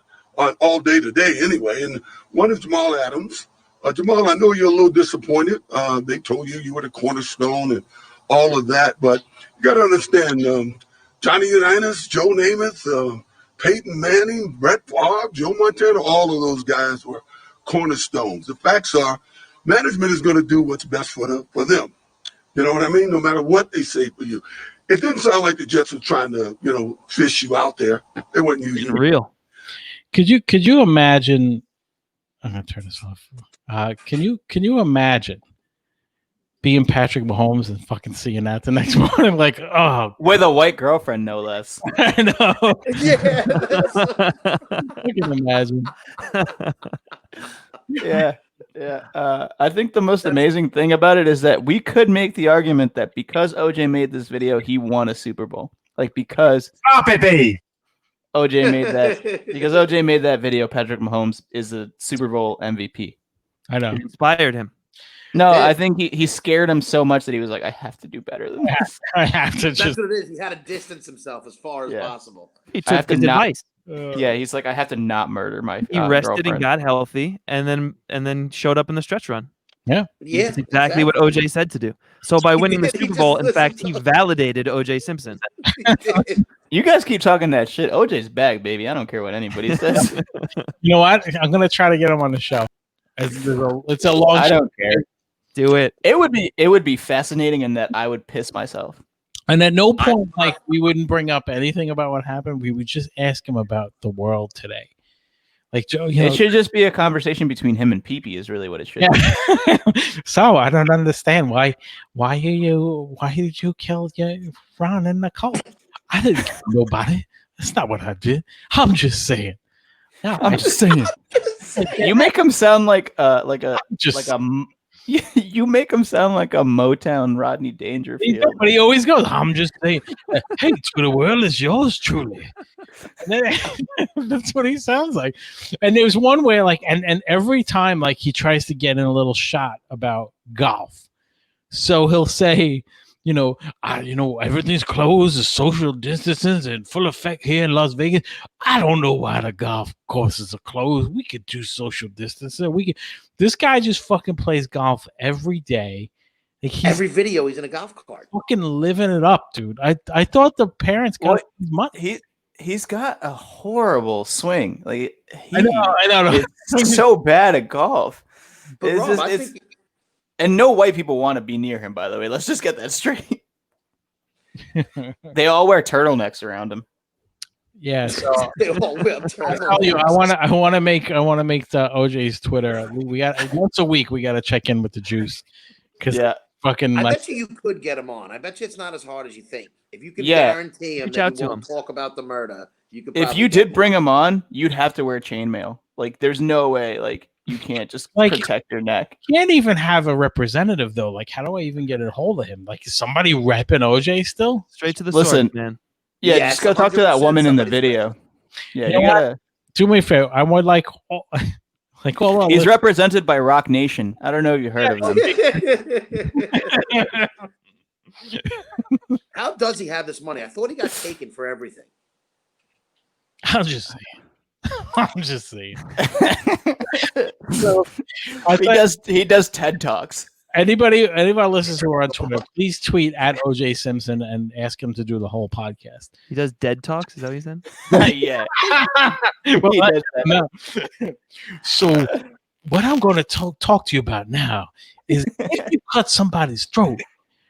all day today anyway, and one is Jamal Adams. Jamal, I know you're a little disappointed. They told you were the cornerstone and all of that, but you got to understand, Johnny Unitas, Joe Namath, Peyton Manning, Brett Favre, Joe Montana, all of those guys were cornerstones. The facts are management is going to do what's best for them. You know what I mean? No matter what they say for you. It didn't sound like the Jets were trying to, fish you out there. They weren't using you. Real. Could you imagine? I'm gonna turn this off. Can you imagine being Patrick Mahomes and fucking seeing that the next morning? Like, oh, With a white girlfriend, no less. I know. Yeah. I can imagine. Yeah. I think the most amazing thing about it is that we could make the argument that because OJ made this video, he won a Super Bowl. Like, because Stop it, B. OJ made that video, Patrick Mahomes is a Super Bowl MVP. I know. It inspired him. No, I think he scared him so much that he was like, I have to do better than this. I have to That's just. what it is. He had to distance himself as far as possible. He I have took to his not- advice. Yeah, he's like, I have to not murder my He rested girlfriend. and got healthy, and then showed up in the stretch run. Yeah. Yeah, That's exactly what OJ said to do. So by winning the Super Bowl, in fact, he validated OJ Simpson. You guys keep talking that shit. OJ's back, baby. I don't care what anybody says. You know what? I'm gonna try to get him on the show. It's a long. I show. don't care. Do it. It would be fascinating in that I would piss myself. And at no point, like, we wouldn't bring up anything about what happened. We would just ask him about the world today. Like, Joe, It should just be a conversation between him and Pee-Pee is really what it should be. So I don't understand why did you kill Ron and Nicole? I didn't kill nobody. That's not what I did. I'm just saying. No, I'm just saying. You make him sound like a You make him sound like a Motown Rodney Dangerfield. But he always goes, I'm just saying, hey, to the world is yours truly. That's what he sounds like. And there's one where like, and every time like he tries to get in a little shot about golf. So he'll say, everything's closed, the social distancing in full effect here in Las Vegas. I don't know why the golf courses are closed. We could do social distancing. This guy just fucking plays golf every day. Like Every video, he's in a golf cart. Fucking living it up, dude. I thought the parents got money. He's got a horrible swing. Like I know. It's so bad at golf. But Rob, I think and no white people want to be near him, by the way. Let's just get that straight. They all wear turtlenecks around him. Yeah, so they all wear I tell you, I want to make the OJ's Twitter. We got once a week. We got to check in with the juice because fucking. I like, bet you could get him on. I bet you it's not as hard as you think. If you could Yeah. guarantee him Reach that out he to won't talk about the murder, you could. If probably you get did bring him on, you'd have to wear chainmail. Like, there's no way. Like, you can't just protect your neck. can't even have a representative though. Like, how do I even get a hold of him? Like, is somebody repping OJ still? Straight to the Listen, source, man. Yeah, Yeah, just go talk to that woman in the video. Yeah, You know you what? gotta. Do me a favor. I would like, hold on. He's represented by Rock Nation. I don't know if you heard of them. How does he have this money? I thought he got taken for everything. I'm just saying. So, He does TED Talks. Anybody listens who are on Twitter, please tweet at OJ Simpson and ask him to do the whole podcast. He does dead talks. Is that what you said? Yeah. Well, He does that. no. So, what I'm going to talk to you about now is if you cut somebody's throat,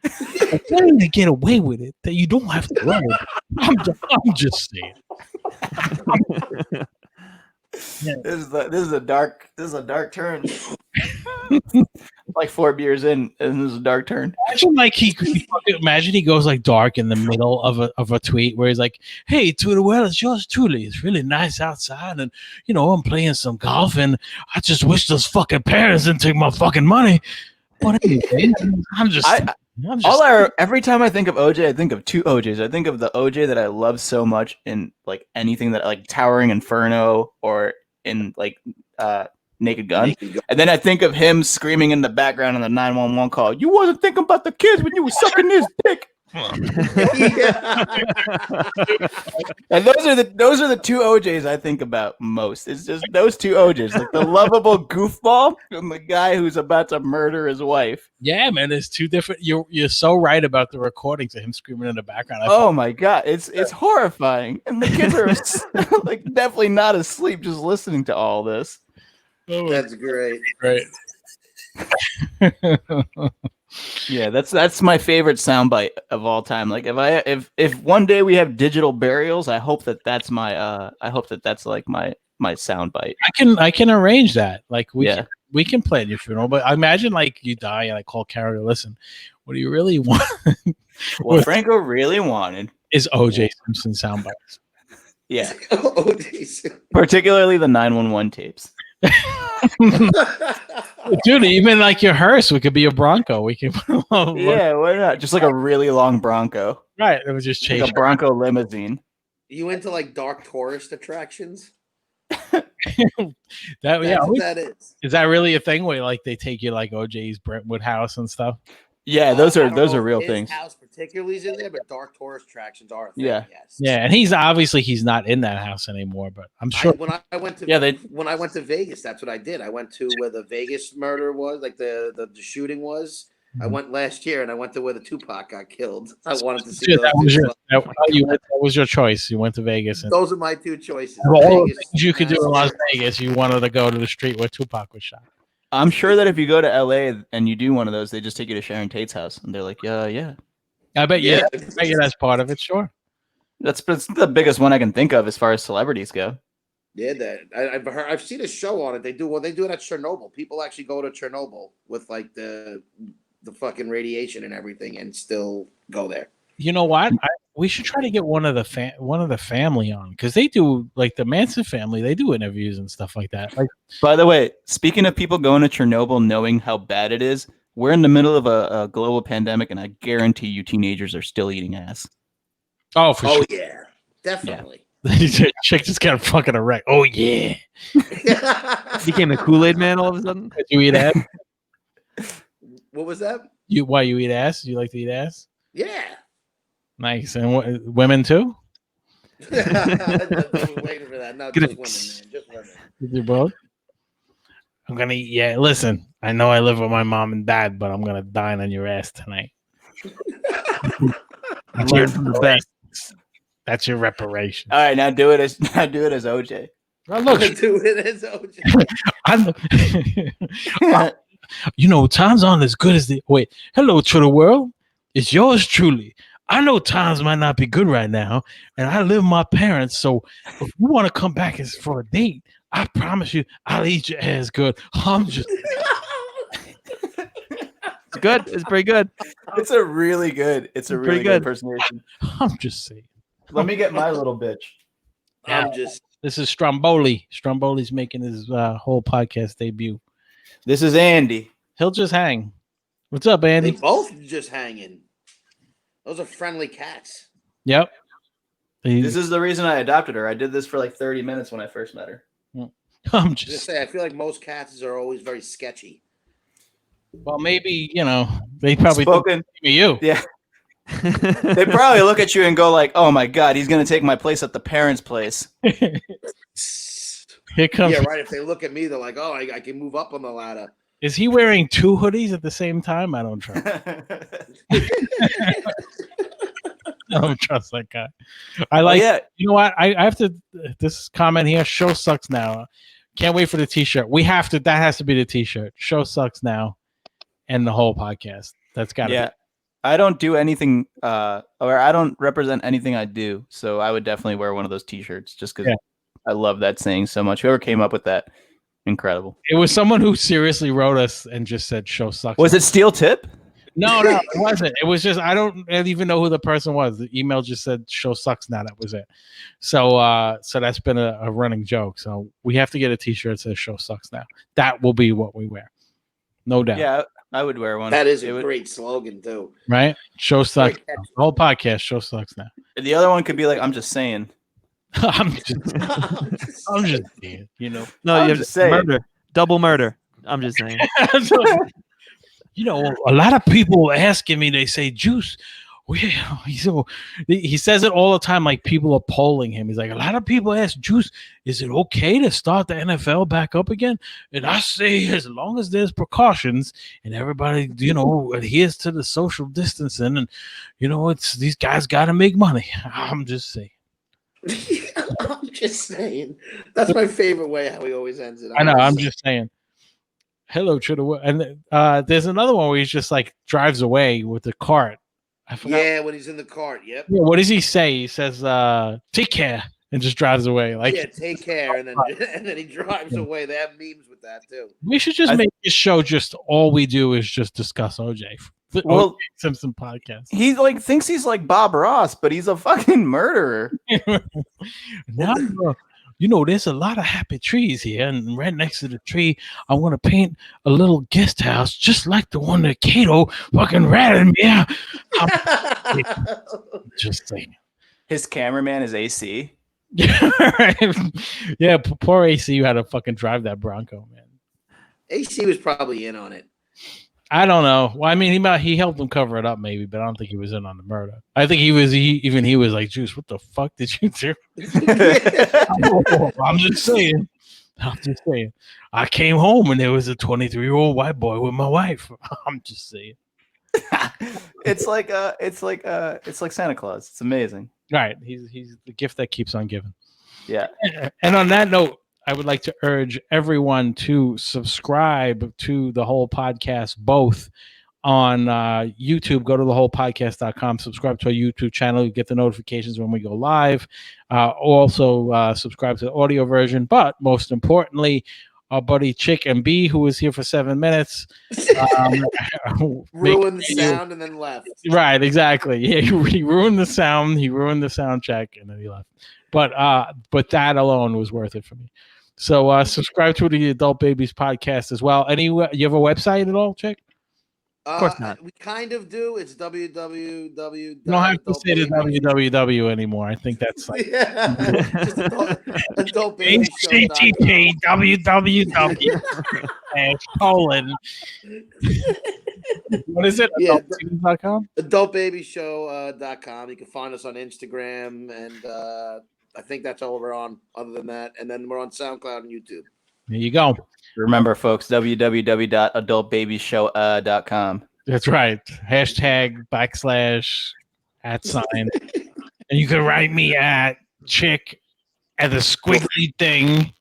the way to get away with it that you don't have to run. I'm just saying. This is a dark turn. Like 4 beers in, and this is a dark turn. Imagine he goes like dark in the middle of a tweet where he's like, "Hey, to the world, it's yours truly. It's really nice outside, and I'm playing some golf, and I just wish those fucking parents didn't take my fucking money." But anyway, Every time I think of OJ, I think of two OJs. I think of the OJ that I love so much in like anything that like Towering Inferno or in like Naked Gun. And then I think of him screaming in the background on the 911 call. You wasn't thinking about the kids when you were sucking his dick. And those are the two OJs I think about most. It's just those two OJs, like the lovable goofball and the guy who's about to murder his wife. Yeah, man, there's two different. You're so right about the recordings of him screaming in the background. Oh my god, it's horrifying, and the kids are like definitely not asleep just listening to all this. That's great. Right. Yeah, that's my favorite soundbite of all time. Like if one day we have digital burials, I hope that's like my soundbite. I can arrange that. Like we can play at your funeral, but I imagine like you die and I call Carrie, listen, what do you really want? What Franco really wanted is OJ Simpson soundbites. Yeah. OJ. Particularly the 911 tapes. Dude, even like your hearse, we could be a Bronco. We can yeah, why not? Just like a really long Bronco. Right. It was just chase like a Bronco limousine. You into like dark tourist attractions? That is that really a thing where like they take you like OJ's Brentwood house and stuff? Yeah, those are real his things. House particularly is in there, but dark tourist attractions are a thing. Yeah. Yes. Yeah, and he's not in that house anymore, but I'm sure When I went to when I went to Vegas, that's what I did. I went to where the Vegas murder was, like the shooting was. I went last year, and I went to where the Tupac got killed. I wanted to see. that was your choice. You went to Vegas. And those are my two choices. of all the Vegas, things you could do in Las Vegas, you wanted to go to the street where Tupac was shot. I'm sure that if you go to LA and you do one of those, they just take you to Sharon Tate's house, and they're like, yeah. I bet you that's part of it. Sure. That's the biggest one I can think of as far as celebrities go. Yeah, I've seen a show on it. They do it at Chernobyl. People actually go to Chernobyl with like the fucking radiation and everything, and still go there. You know what? we should try to get one of the family on, because they do, like the Manson family. They do interviews and stuff like that. Like, By the way, speaking of people going to Chernobyl, knowing how bad it is, we're in the middle of a global pandemic, and I guarantee you, teenagers are still eating ass. oh, for sure. yeah, definitely. Chick just got fucking erect. Oh yeah. Became the Kool-Aid man all of a sudden. Did you eat ass? What was that? Why you eat ass? You like to eat ass? Yeah. Nice. And women too? I'm waiting for that. No, just women, man. Just women. You do both? I'm gonna eat. Yeah, listen. I know I live with my mom and dad, but I'm gonna dine on your ass tonight. Learn from the best. That's your reparation. All right, now do it as OJ. Now look, Do it as OJ. you know, times aren't as good as the. Wait, hello to the world. It's yours truly. I know times might not be good right now, and I live with my parents. So if you want to come back for a date, I promise you, I'll eat your ass good. I'm just. It's good. It's pretty good. It's a really good impersonation. I'm just saying. Let me get my little bitch. This is Stromboli. Stromboli's making his whole podcast debut. This is Andy. He'll just hang. What's up, Andy? They both just hanging. Those are friendly cats. Yep. This is the reason I adopted her. I did this for like 30 minutes when I first met her. I'm Just say, I feel like most cats are always very sketchy. Well, maybe, you know, they probably Spoken. think you. Yeah. They probably look at you and go like, "Oh my god, he's gonna take my place at the parents' place." Here comes. Yeah, right. If they look at me, they're like, "Oh, I can move up on the ladder." Is he wearing two hoodies at the same time? I don't trust. I don't trust that guy. I like. You know what? I have to. This comment here. Show sucks now. Can't wait for the T-shirt. We have to. That has to be the T-shirt. Show sucks now, and the whole podcast. That's got to. Yeah. I don't do anything, or I don't represent anything I do. So I would definitely wear one of those T-shirts just because I love that saying so much. Whoever came up with that, incredible. It was someone who seriously wrote us and just said, "Show sucks." Was it Steel Tip? No, it wasn't. It was just I don't even know who the person was. The email just said "show sucks now." That was it. So that's been a running joke. So we have to get a T-shirt that says "show sucks now." That will be what we wear, no doubt. Yeah, I would wear one. That is a great slogan too. Right? Show sucks. The whole podcast show sucks now. The other one could be like, "I'm just saying." I'm just saying. You know. No, you have to say murder, double murder. I'm just saying. You know, a lot of people asking me, they say, Juice, he says it all the time, like people are polling him. He's like, a lot of people ask Juice, is it okay to start the NFL back up again? And I say, as long as there's precautions and everybody, you know, adheres to the social distancing, and, you know, it's these guys got to make money. I'm just saying. I'm just saying. That's my favorite way how he always ends it. I know. I'm just saying. Hello to the world. And there's another one where he's just like drives away with the cart. I forgot. Yeah, when he's in the cart. Yep. Yeah, what does he say? He says, "Take care," and just drives away. Like, yeah, take care, and then he drives away. They have memes with that too. We should just make this show just all we do is just discuss OJ. Well, OJ Simpson podcast. He like thinks he's like Bob Ross, but he's a fucking murderer. Now, you know, there's a lot of happy trees here, and right next to the tree, I want to paint a little guest house just like the one that Kato fucking ratted me out. Just saying. His cameraman is AC. Yeah, poor AC. You had to fucking drive that Bronco, man. AC was probably in on it. I don't know. Well, I mean, he helped them cover it up, maybe, but I don't think he was in on the murder. I think he was like, Juice, what the fuck did you do? I'm just saying. I came home and there was a 23-year-old white boy with my wife. I'm just saying. It's like Santa Claus. It's amazing. Right. He's the gift that keeps on giving. Yeah. And on that note, I would like to urge everyone to subscribe to the whole podcast, both on YouTube. Go to thewholepodcast.com, subscribe to our YouTube channel, get the notifications when we go live. Also subscribe to the audio version, but most importantly, our buddy Chick and B, who was here for 7 minutes. Ruined the sound and then left. Right, exactly. Yeah, he ruined the sound. He ruined the sound check, and then he left. But that alone was worth it for me. So subscribe to the Adult Babies podcast as well. You have a website at all, Chick? Of course not. We kind of do. It's www. You don't have to say the www anymore. I think that's like Just adult baby HTTP www colon. What is it? Yeah, Adultbabies.com? Adultbabyshow.com. You can find us on Instagram, and I think that's all we're on. Other than that, and then we're on SoundCloud and YouTube. There you go. Remember, folks, www.adultbabyshowcom. That's right. Hashtag /@ and you can write me at Chick at the squiggly thing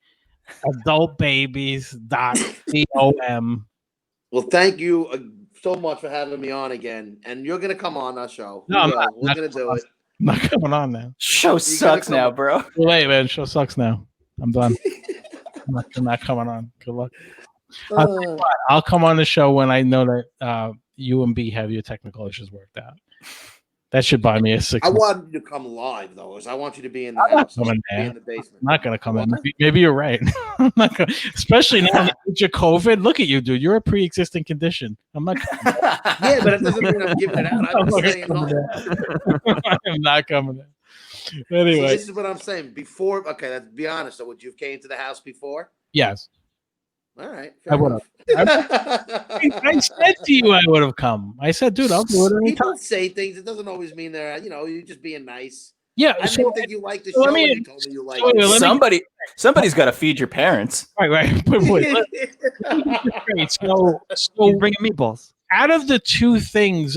adultbabies.com. Well, thank you so much for having me on again, and you're gonna come on our show. No, we're gonna do it. I'm not coming on now. Show sucks now, bro. Too late, man. Show sucks now. I'm done. I'm not coming on. Good luck. I'll tell you what, I'll come on the show when I know that you and B have your technical issues worked out. That should buy me a 6. I want you to come live, though. I want you to be in the house, coming be in the basement. I'm not gonna come in. Maybe you're right. I'm not gonna, especially now with your COVID. Look at you, dude. You're a pre-existing condition. I'm not. Yeah, but it doesn't mean I'm giving it out. I'm just saying. I'm not coming in. Anyway, So this is what I'm saying. Before, okay, let's be honest. So, would you have came to the house before? yes, All right. I would have. I said to you I would have come. I said, dude, I'll do it anytime. People say things. It doesn't always mean they're, you're just being nice. Yeah, I didn't think you liked the show. let me- and you told me you liked it. Somebody's got to feed your parents. Right. Wait. So He's bringing meatballs. out of the two things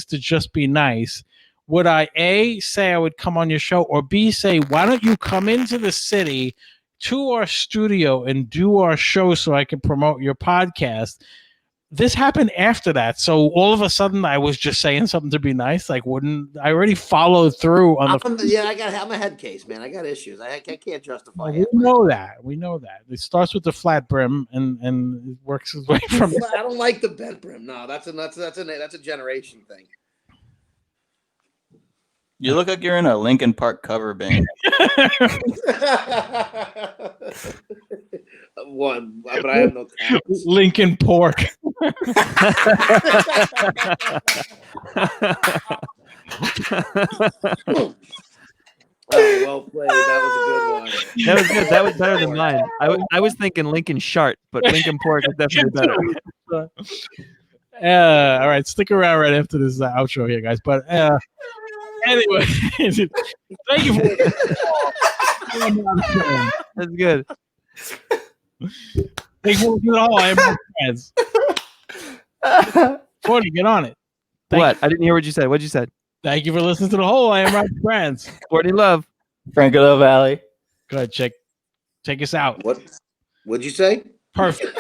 to just be nice, would I A, say I would come on your show, or B, say, why don't you come into the city to our studio and do our show so I can promote your podcast? This happened after that. So all of a sudden I was just saying something to be nice. Like, wouldn't I already followed through on the I'm a head case, man. I got issues. I can't justify we it. know that. It starts with the flat brim and it works its way from I don't like the bent brim. No, that's a generation thing. You look like you're in a Linkin Park cover band. One, but I have no talents. Lincoln Pork. Well played. That was a good one. That was good. That was better than mine. I was thinking Lincoln Shart, but Lincoln Pork is definitely better. All right, stick around right after this outro here, guys. But anyway, thank you for That's good. Thank you for the whole. I am my friends. Cordy, get on it. What? I didn't hear what you said. What'd you said? Thank you for listening to the whole. I am my friends. Courtney Love. Franco Love Valley. Go ahead, Chick. Take us out. What'd you say? Perfect.